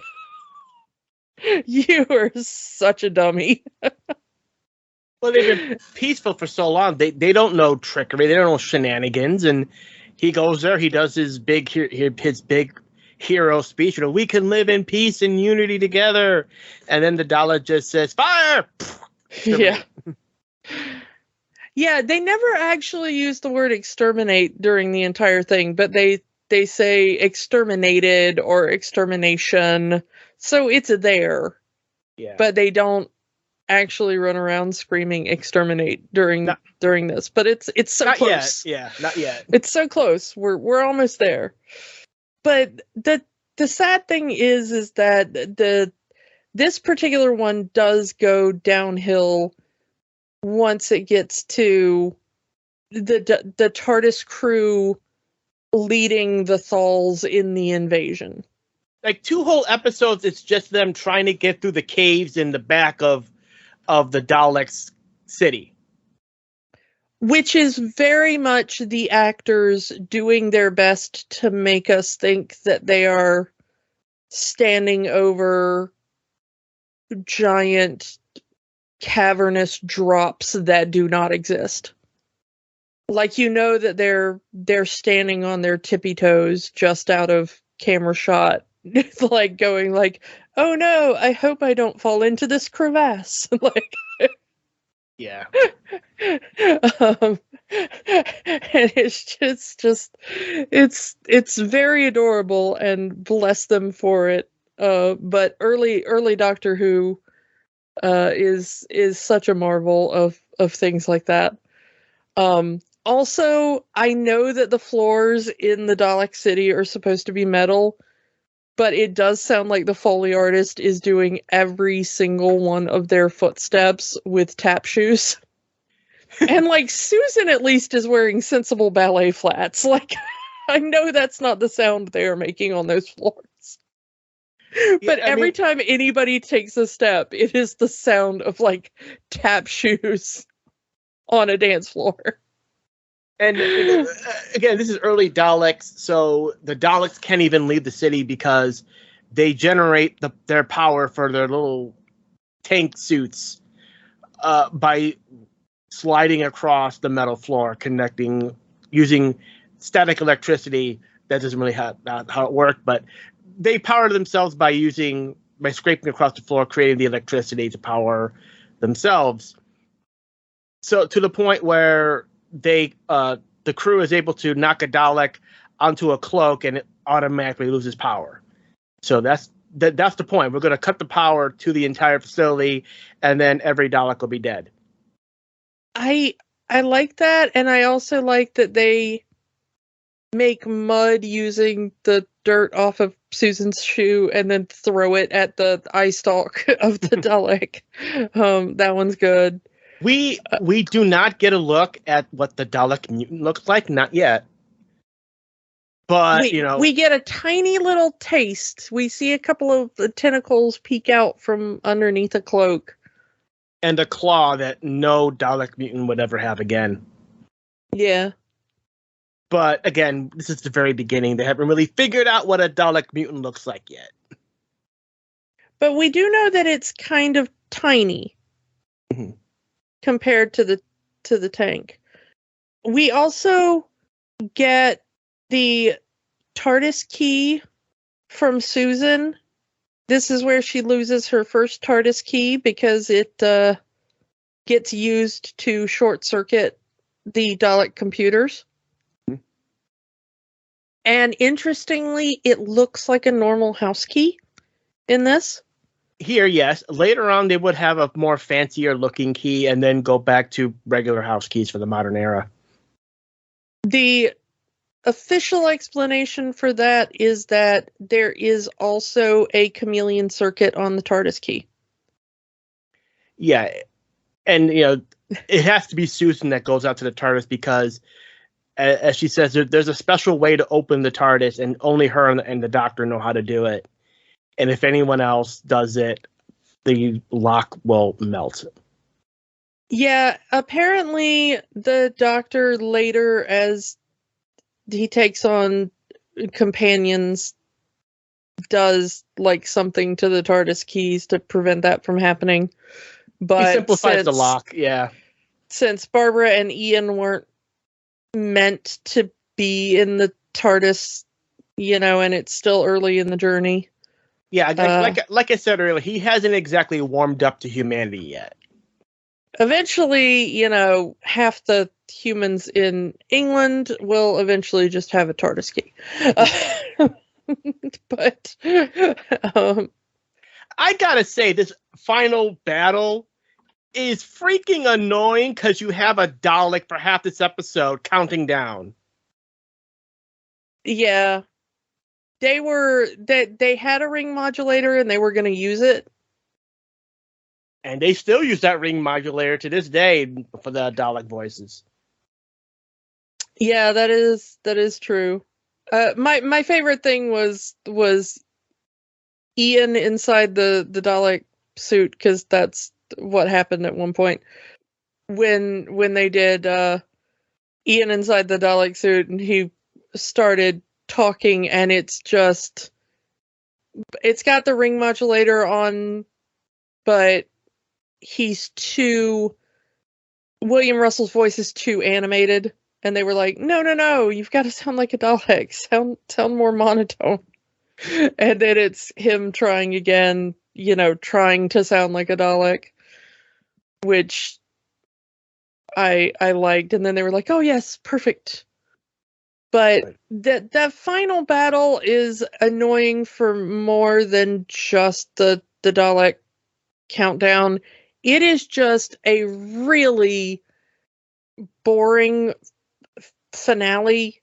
Speaker 2: You are such a dummy.
Speaker 1: Well, they've been peaceful for so long. They don't know trickery. They don't know shenanigans. And he goes there. He does his big hero speech. We can live in peace and unity together. And then the Dalek just says, fire!
Speaker 2: Yeah. Yeah, they never actually use the word exterminate during the entire thing, but they say exterminated or extermination, so it's there.
Speaker 1: Yeah.
Speaker 2: But they don't actually run around screaming exterminate during this. But it's so
Speaker 1: not
Speaker 2: close.
Speaker 1: Yet. Yeah, not yet.
Speaker 2: It's so close. We're almost there. But the sad thing is that this particular one does go downhill once it gets to the TARDIS crew leading the Thals in the invasion.
Speaker 1: Like 2 whole episodes, it's just them trying to get through the caves in the back of the Daleks' city.
Speaker 2: Which is very much the actors doing their best to make us think that they are standing over giant cavernous drops that do not exist. Like, that they're standing on their tippy toes just out of camera shot, like going like, oh no, I hope I don't fall into this crevasse. Like,
Speaker 1: yeah.
Speaker 2: And it's very adorable, and bless them for it. But early Doctor Who is such a marvel of things like that. Also, I know that the floors in the Dalek City are supposed to be metal, but it does sound like the Foley artist is doing every single one of their footsteps with tap shoes. And like Susan at least is wearing sensible ballet flats. Like, I know that's not the sound they are making on those floors. But every time anybody takes a step, it is the sound of like tap shoes on a dance floor.
Speaker 1: And again, this is early Daleks, so the Daleks can't even leave the city because they generate their power for their little tank suits by sliding across the metal floor, using static electricity. That doesn't really how it worked, but they power themselves by scraping across the floor, creating the electricity to power themselves. So to the point where the crew is able to knock a Dalek onto a cloak and it automatically loses power. So that's the point. We're going to cut the power to the entire facility, and then every Dalek will be dead.
Speaker 2: I like that, and I also like that they make mud using the dirt off of Susan's shoe and then throw it at the eye stalk of the Dalek. That one's good.
Speaker 1: We do not get a look at what the Dalek mutant looks like, not yet. But,
Speaker 2: we get a tiny little taste. We see a couple of the tentacles peek out from underneath a cloak.
Speaker 1: And a claw that no Dalek mutant would ever have again.
Speaker 2: Yeah.
Speaker 1: But again, this is the very beginning. They haven't really figured out what a Dalek mutant looks like yet.
Speaker 2: But we do know that it's kind of tiny compared to the tank. We also get the TARDIS key from Susan. This is where she loses her first TARDIS key because it gets used to short circuit the Dalek computers. Mm-hmm. And interestingly, it looks like a normal house key in this.
Speaker 1: Here, yes. Later on, they would have a more fancier looking key and then go back to regular house keys for the modern era.
Speaker 2: The official explanation for that is that there is also a chameleon circuit on the TARDIS key.
Speaker 1: Yeah. And, it has to be Susan that goes out to the TARDIS because, as she says, there's a special way to open the TARDIS and only her and the Doctor know how to do it. And if anyone else does it, the lock will melt.
Speaker 2: Yeah, apparently the Doctor later, as he takes on companions, does like something to the TARDIS keys to prevent that from happening. But
Speaker 1: he simplifies the lock, yeah.
Speaker 2: Since Barbara and Ian weren't meant to be in the TARDIS, and it's still early in the journey.
Speaker 1: Yeah, like I said earlier, he hasn't exactly warmed up to humanity yet.
Speaker 2: Eventually, half the humans in England will eventually just have a TARDIS key. But
Speaker 1: I gotta say, this final battle is freaking annoying because you have a Dalek for half this episode counting down.
Speaker 2: Yeah. They had a ring modulator and they were going to use it.
Speaker 1: And they still use that ring modulator to this day for the Dalek voices.
Speaker 2: Yeah, that is true. My favorite thing was Ian inside the Dalek suit, because that's what happened at one point when they did Ian inside the Dalek suit, and he started talking, and it's got the ring modulator on, but William Russell's voice is too animated, and they were like, no, you've got to sound like a Dalek, sound more monotone. And then it's him trying again, trying to sound like a Dalek, which I liked, and then they were like, oh yes, perfect. But that final battle is annoying for more than just the Dalek countdown. It is just a really boring finale.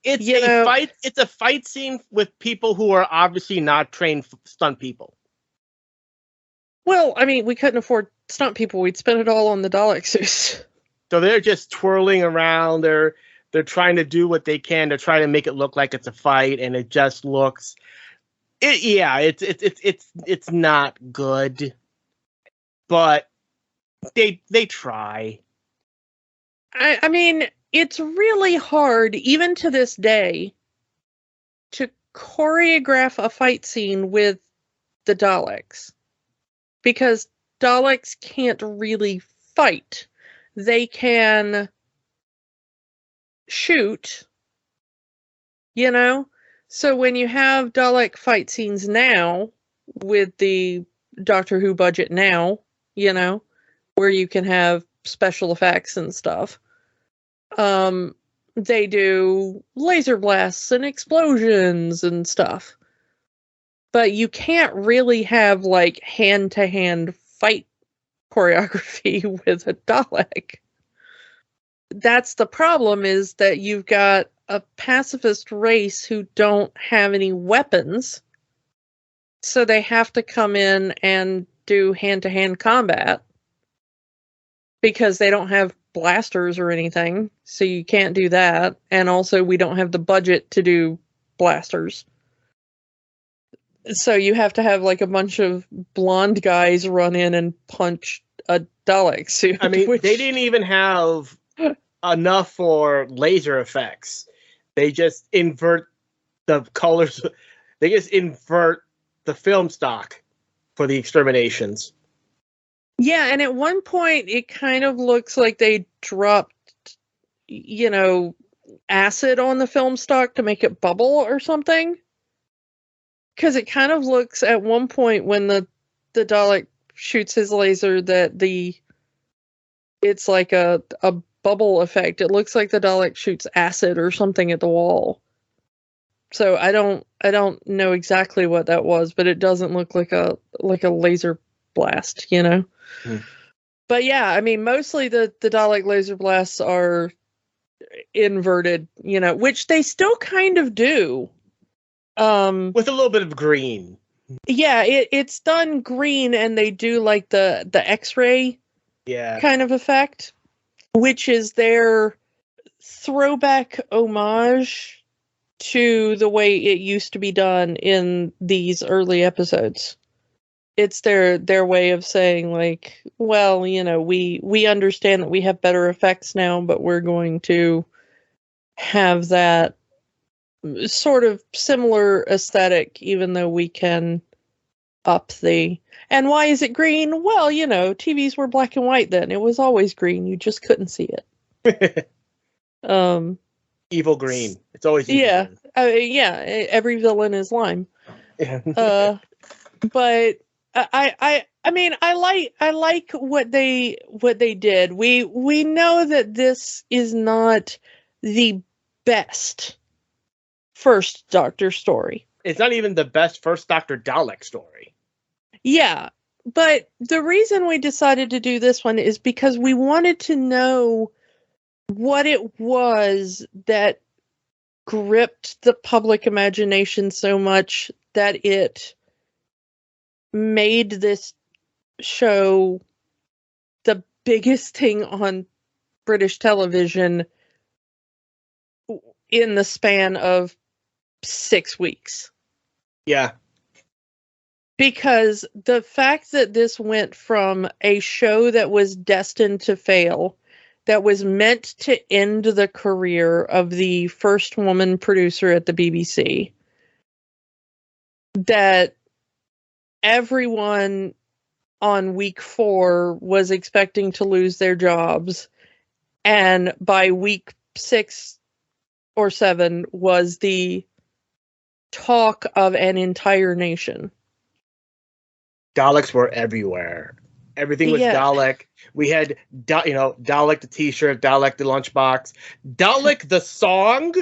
Speaker 1: It's a fight scene with people who are obviously not trained stunt people.
Speaker 2: Well, I mean, we couldn't afford stunt people. We'd spend it all on the Dalek suits.
Speaker 1: So they're just twirling around. They're trying to do what they can to try to make it look like it's a fight, and it just looks. It's not good, but they try.
Speaker 2: I mean, it's really hard, even to this day, to choreograph a fight scene with the Daleks, because Daleks can't really fight. They can shoot, So when you have Dalek fight scenes now, with the Doctor Who budget now, where you can have special effects and stuff, they do laser blasts and explosions and stuff. But you can't really have, like, hand-to-hand fight choreography with a Dalek. That's the problem, is that you've got a pacifist race who don't have any weapons, so they have to come in and do hand-to-hand combat because they don't have blasters or anything, so you can't do that. And also, we don't have the budget to do blasters. So you have to have like a bunch of blonde guys run in and punch a Dalek suit.
Speaker 1: I mean, they didn't even have enough for laser effects. They just invert the colors. They just invert the film stock for the exterminations.
Speaker 2: Yeah, and at one point it kind of looks like they dropped, acid on the film stock to make it bubble or something. Because it kind of looks at one point when the Dalek shoots his laser that it's like a bubble effect. It looks like the Dalek shoots acid or something at the wall. So I don't know exactly what that was, but it doesn't look like a laser blast, But yeah, I mean, mostly the Dalek laser blasts are inverted, which they still kind of do.
Speaker 1: With a little bit of green.
Speaker 2: Yeah, it's done green, and they do like the X-ray kind of effect, which is their throwback homage to the way it used to be done in these early episodes. It's their way of saying, like, well, we understand that we have better effects now, but we're going to have that sort of similar aesthetic, even though we can up the... And why is it green? Well, TVs were black and white then. It was always green. You just couldn't see it.
Speaker 1: Evil green. It's always evil.
Speaker 2: Yeah. Every villain is lime. Yeah. But I mean, I like what they did. We know that this is not the best first Doctor story.
Speaker 1: It's not even the best first Dr. Dalek story.
Speaker 2: Yeah, but the reason we decided to do this one is because we wanted to know what it was that gripped the public imagination so much that it made this show the biggest thing on British television in the span of 6 weeks.
Speaker 1: Yeah.
Speaker 2: Because the fact that this went from a show that was destined to fail, that was meant to end the career of the first woman producer at the BBC, that everyone on week 4 was expecting to lose their jobs, and by week 6 or 7 was the talk of an entire nation.
Speaker 1: Daleks were everywhere. Everything was Dalek. We had, Dalek the t-shirt, Dalek the lunchbox, Dalek the song.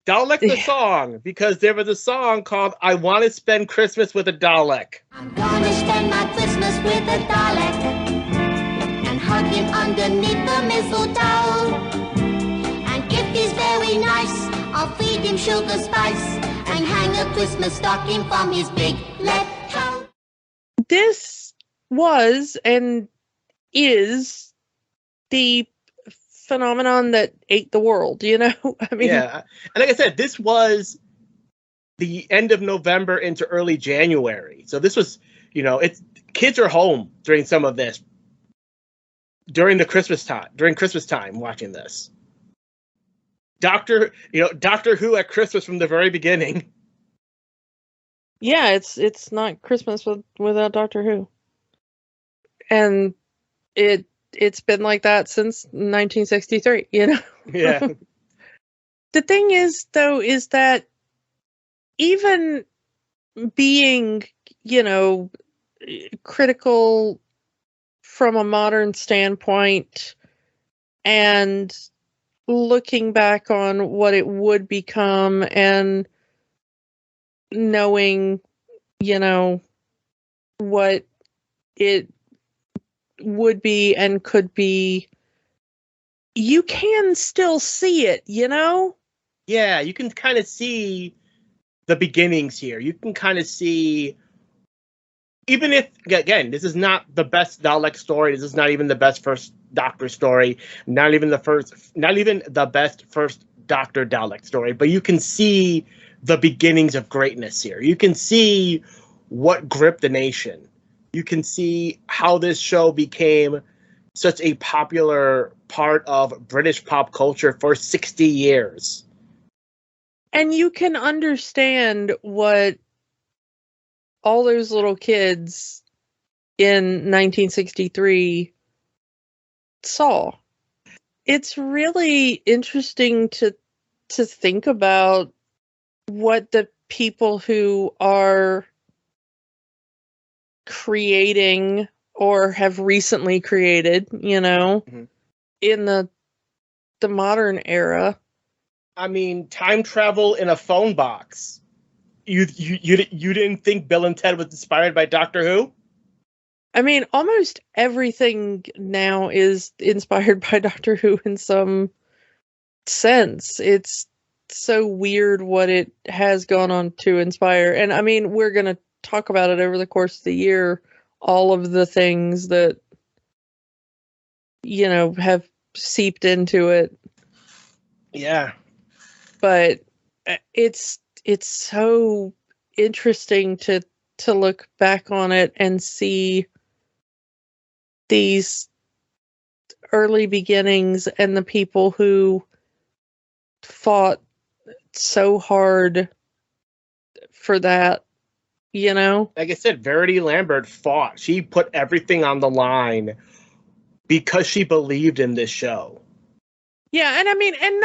Speaker 1: Dalek the song, because there was a song called I Want to Spend Christmas with a Dalek.
Speaker 3: I'm gonna spend my Christmas with a Dalek and hug him underneath the mistletoe. And if he's very nice, I'll feed him sugar spice and hang a Christmas stocking from his big left toe.
Speaker 2: This was and is the phenomenon that ate the world, I mean,
Speaker 1: yeah. And like I said, this was the end of November into early January. So this was, it's kids are home during some of this, during Christmas time watching this. Doctor Who at Christmas from the very beginning.
Speaker 2: Yeah, it's not Christmas without Doctor Who. And it's been like that since 1963,
Speaker 1: Yeah.
Speaker 2: The thing is, though, is that even being, critical from a modern standpoint and looking back on what it would become and knowing, what it would be and could be, you can still see it,
Speaker 1: Yeah, you can kind of see the beginnings here. You can kind of see even if, again, this is not the best Dalek story, this is not even the best first Doctor story, not even the best first Doctor Dalek story, but you can see the beginnings of greatness here. You can see what gripped the nation. You can see how this show became such a popular part of British pop culture for 60 years.
Speaker 2: And you can understand what all those little kids in 1963 saw. It's really interesting to think about what the people who are creating or have recently created,
Speaker 1: Mm-hmm.
Speaker 2: in the modern era.
Speaker 1: I mean, time travel in a phone box. You didn't think Bill and Ted was inspired by Doctor Who?
Speaker 2: I mean, almost everything now is inspired by Doctor Who in some sense. It's so weird what it has gone on to inspire. And I mean, we're going to talk about it over the course of the year, all of the things that, have seeped into it.
Speaker 1: Yeah.
Speaker 2: But it's so interesting to look back on it and see these early beginnings and the people who fought so hard for that,
Speaker 1: Like I said, Verity Lambert fought. She put everything on the line because she believed in this show.
Speaker 2: Yeah, and I mean, and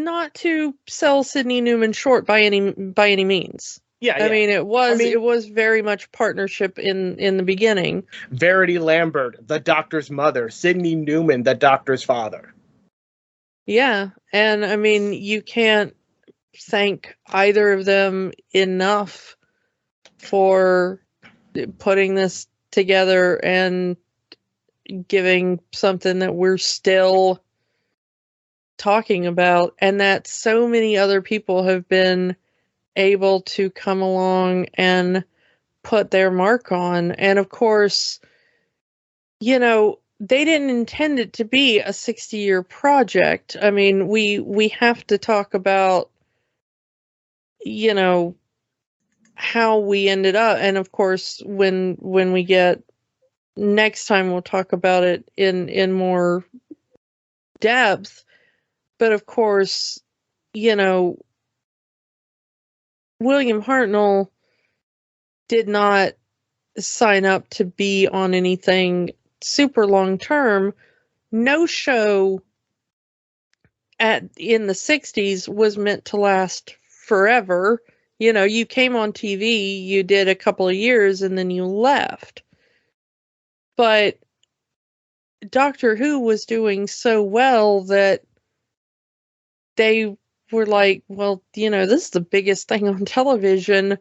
Speaker 2: not to sell Sidney Newman short by any means.
Speaker 1: Yeah,
Speaker 2: I mean, it was very much partnership in the beginning.
Speaker 1: Verity Lambert, the Doctor's mother. Sidney Newman, the Doctor's father.
Speaker 2: Yeah, and I mean, you can't thank either of them enough for putting this together and giving something that we're still talking about, and that so many other people have been able to come along and put their mark on. And of course, they didn't intend it to be a 60-year project. I mean, we have to talk about, how we ended up. And of course, when we get next time, we'll talk about it in more depth. But of course, William Hartnell did not sign up to be on anything super long term. No show in the 60s was meant to last forever. You came on TV, you did a couple of years, and then you left. But Doctor Who was doing so well that they were like, well, this is the biggest thing on television.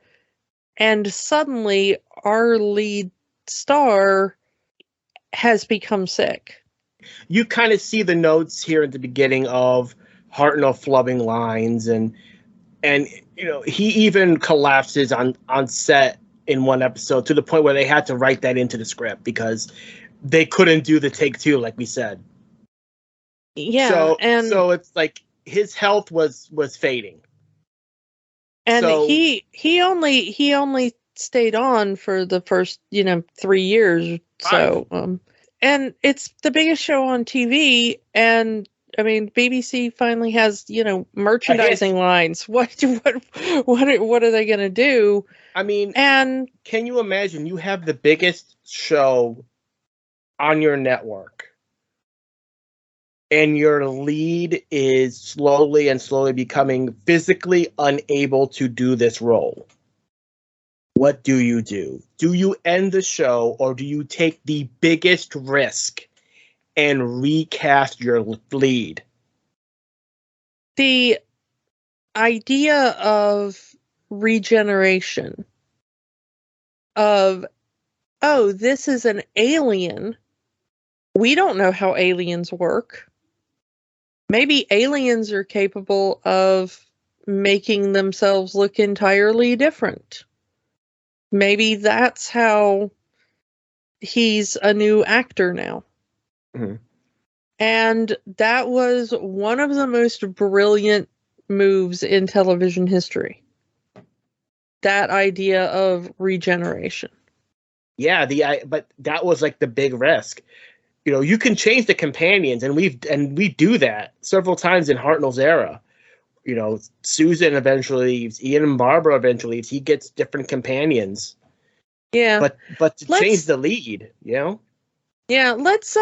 Speaker 2: And suddenly our lead star has become sick.
Speaker 1: You kind of see the notes here at the beginning of Hartnell flubbing lines, and he even collapses on set in one episode to the point where they had to write that into the script because they couldn't do the take two, like we said.
Speaker 2: Yeah,
Speaker 1: so it's like his health was fading,
Speaker 2: and he only stayed on for the first 3 years. So and it's the biggest show on TV, and I mean, BBC finally has, merchandising lines. What are they going to do?
Speaker 1: I mean,
Speaker 2: and
Speaker 1: can you imagine? You have the biggest show on your network, and your lead is slowly becoming physically unable to do this role. What do you do? Do you end the show, or do you take the biggest risk and recast your lead?
Speaker 2: The idea of regeneration, of, oh, this is an alien. We don't know how aliens work. Maybe aliens are capable of making themselves look entirely different. maybe that's how he's a new actor now.
Speaker 1: Mhm.
Speaker 2: And that was one of the most brilliant moves in television history. That idea of regeneration.
Speaker 1: Yeah, but that was like the big risk. You know, you can change the companions, and we do that several times in Hartnell's era. You know, Susan eventually leaves, Ian and Barbara eventually leaves. He gets different companions.
Speaker 2: Yeah.
Speaker 1: But to change the lead, you know?
Speaker 2: Yeah, let's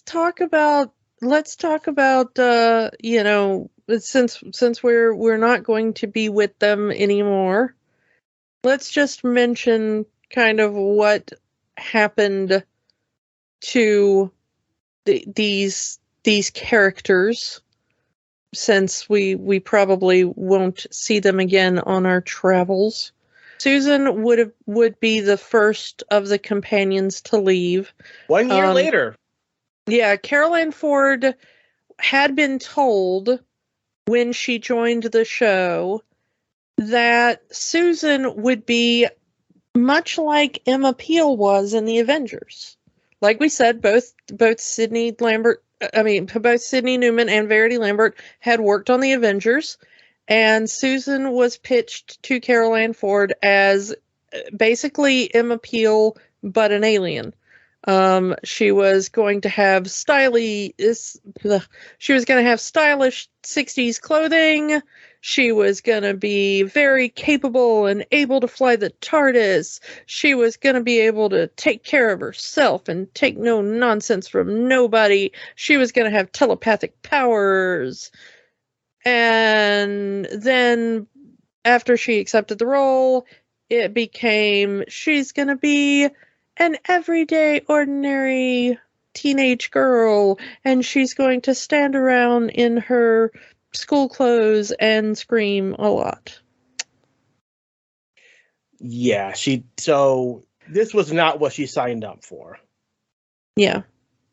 Speaker 2: talk about you know, since we're not going to be with them anymore. Let's just mention kind of what happened to these characters, since we probably won't see them again on our travels. Susan would be the first of the companions to leave.
Speaker 1: 1 year later.
Speaker 2: Yeah, Caroline Ford had been told when she joined the show that Susan would be much like Emma Peel was in the Avengers. Like we said, both Sidney Newman and Verity Lambert had worked on the Avengers, and Susan was pitched to Caroline Ford as basically Emma Peel, but an alien. She was going to have stylish 60s clothing. She was going to be very capable and able to fly the TARDIS. She was going to be able to take care of herself and take no nonsense from nobody. She was going to have telepathic powers. And then after she accepted the role, it became she's going to be an everyday, ordinary teenage girl, and she's going to stand around in her school clothes and scream a lot.
Speaker 1: Yeah, so this was not what she signed up for.
Speaker 2: Yeah.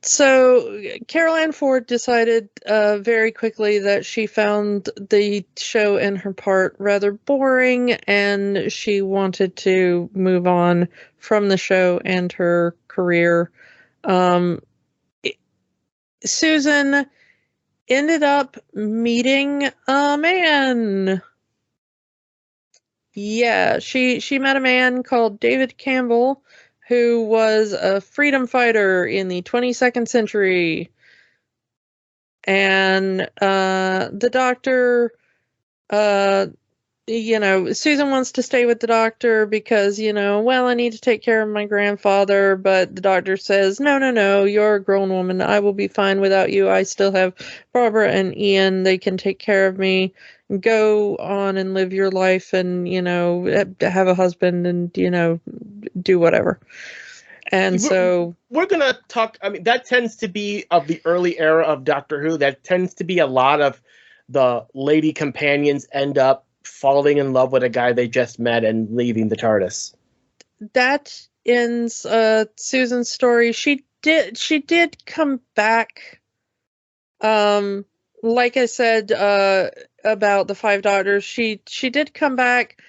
Speaker 2: So Caroline Ford decided very quickly that she found the show and her part rather boring, and she wanted to move on from the show and her career. Susan ended up meeting a man. Yeah, she met a man called David Campbell, who was a freedom fighter in the 22nd century. And the doctor, Susan wants to stay with the doctor because, I need to take care of my grandfather. But the doctor says, no, you're a grown woman. I will be fine without you. I still have Barbara and Ian. They can take care of me. Go on and live your life and, have a husband and, do whatever. And so
Speaker 1: we're going to talk. I mean, that tends to be of the early era of Doctor Who. That tends to be a lot of the lady companions end up falling in love with a guy they just met and leaving the TARDIS.
Speaker 2: That ends Susan's story. She did come back. Like I said about the Five Daughters, she did come back.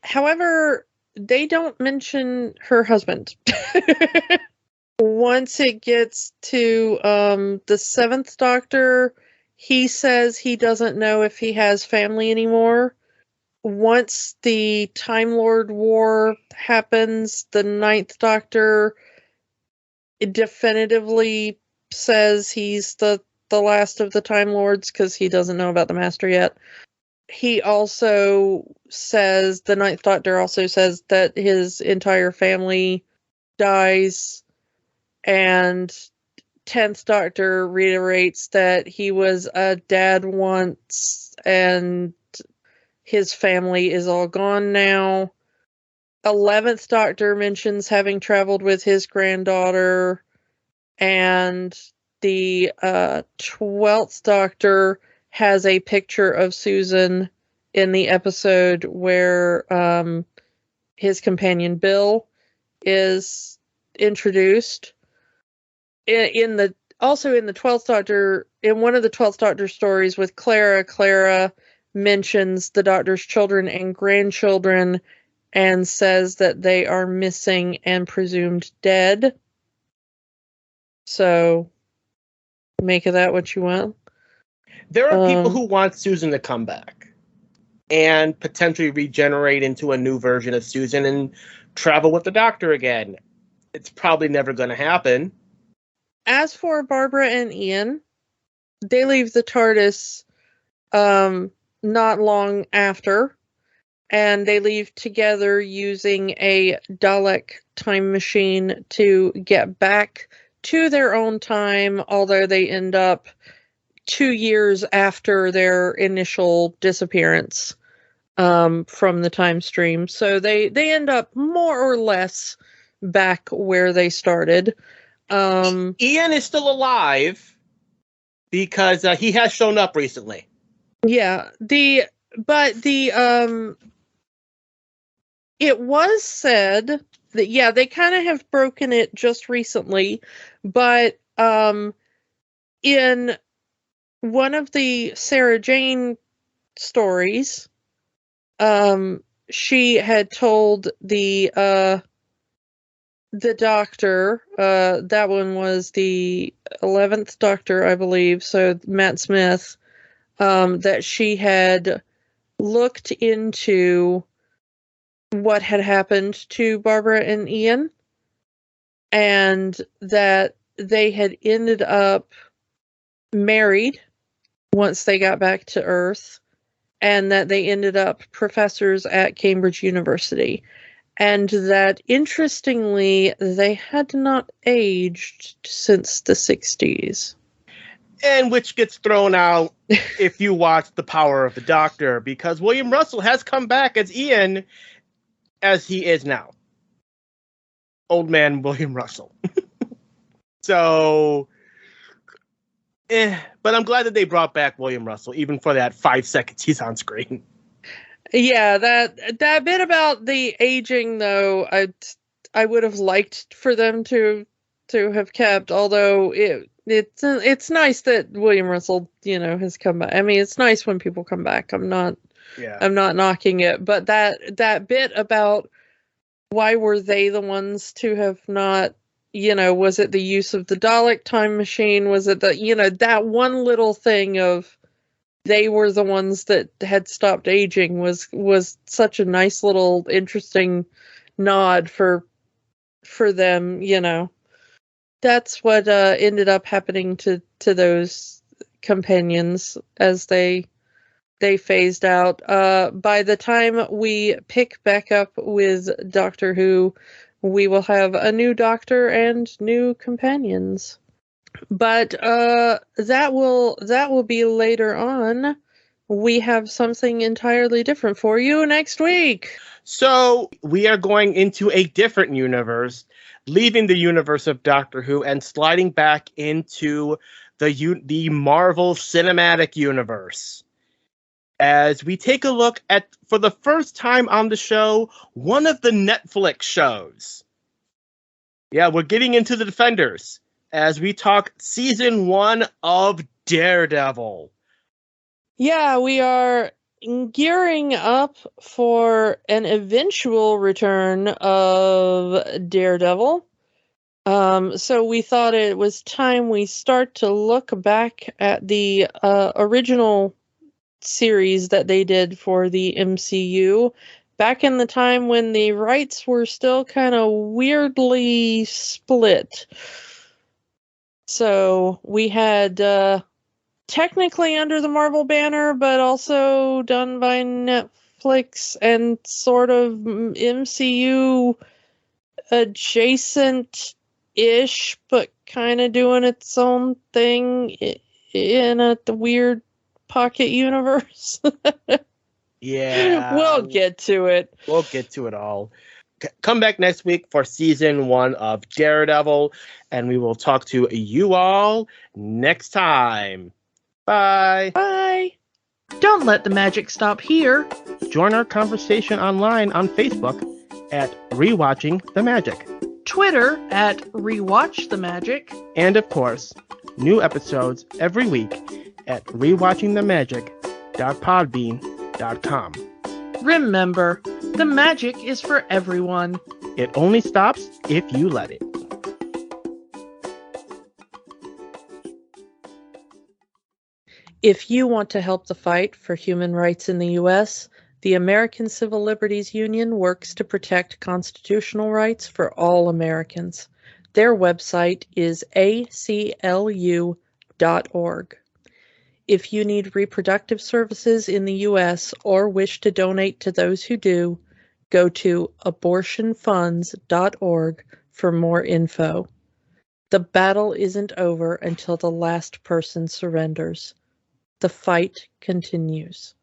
Speaker 2: However, they don't mention her husband. Once it gets to the Seventh Doctor, he says he doesn't know if he has family anymore. Once the Time Lord War happens, the Ninth Doctor definitively says he's the last of the Time Lords because he doesn't know about the Master yet. He also says, the Ninth Doctor also says that his entire family dies, and 10th Doctor reiterates that he was a dad once and his family is all gone now. 11th Doctor mentions having traveled with his granddaughter, and the 12th Doctor has a picture of Susan in the episode where his companion Bill is introduced. In the 12th Doctor, in one of the 12th Doctor stories with Clara mentions the Doctor's children and grandchildren and says that they are missing and presumed dead. So, make of that what you will.
Speaker 1: There are people who want Susan to come back and potentially regenerate into a new version of Susan and travel with the Doctor again. It's probably never going to happen.
Speaker 2: As for Barbara and Ian, they leave the TARDIS not long after, and they leave together using a Dalek time machine to get back to their own time, although they end up 2 years after their initial disappearance from the time stream. So they end up more or less back where they started.
Speaker 1: Ian is still alive because he has shown up recently.
Speaker 2: Yeah, it was said that, yeah, they kind of have broken it just recently, but in one of the Sarah Jane stories, she had told the Doctor, that one was the 11th Doctor, I believe, so Matt Smith, that she had looked into what had happened to Barbara and Ian, and that they had ended up married once they got back to Earth, and that they ended up professors at Cambridge University. And that, interestingly, they had not aged since the 60s.
Speaker 1: And which gets thrown out if you watch The Power of the Doctor, because William Russell has come back as Ian as he is now. Old man William Russell. So, but I'm glad that they brought back William Russell, even for that 5 seconds he's on screen.
Speaker 2: Yeah, that bit about the aging, though, I would have liked for them to have kept. Although it's nice that William Russell, has come back. I mean, it's nice when people come back. I'm not knocking it, but that bit about why were they the ones to have not, was it the use of the Dalek time machine? Was it that one little thing of they were the ones that had stopped aging was such a nice little interesting nod for them, That's what ended up happening to those companions as they phased out. By the time we pick back up with Doctor Who, we will have a new Doctor and new companions. But that will be later on. We have something entirely different for you next week.
Speaker 1: So we are going into a different universe, leaving the universe of Doctor Who and sliding back into the Marvel Cinematic Universe. As we take a look at, for the first time on the show, one of the Netflix shows. Yeah, we're getting into the Defenders as we talk season 1 of Daredevil.
Speaker 2: Yeah, we are gearing up for an eventual return of Daredevil. So we thought it was time we start to look back at the original series that they did for the MCU back in the time when the rights were still kind of weirdly split. So we had technically under the Marvel banner, but also done by Netflix and sort of MCU adjacent-ish, but kind of doing its own thing in the weird pocket universe.
Speaker 1: Yeah.
Speaker 2: We'll get to it.
Speaker 1: We'll get to it all. Come back next week for season 1 of Daredevil, and we will talk to you all next time. Bye.
Speaker 2: Bye.
Speaker 4: Don't let the magic stop here.
Speaker 1: Join our conversation online on Facebook at Rewatching the Magic.
Speaker 4: Twitter at Rewatch the Magic.
Speaker 1: And of course, new episodes every week at rewatchingthemagic.podbean.com.
Speaker 4: Remember, The magic is for everyone.
Speaker 1: It only stops if you let it.
Speaker 2: If you want to help the fight for human rights in the U.S., the American Civil Liberties Union works to protect constitutional rights for all Americans. Their website is aclu.org. If you need reproductive services in the U.S. or wish to donate to those who do, go to abortionfunds.org for more info. The battle isn't over until the last person surrenders. The fight continues.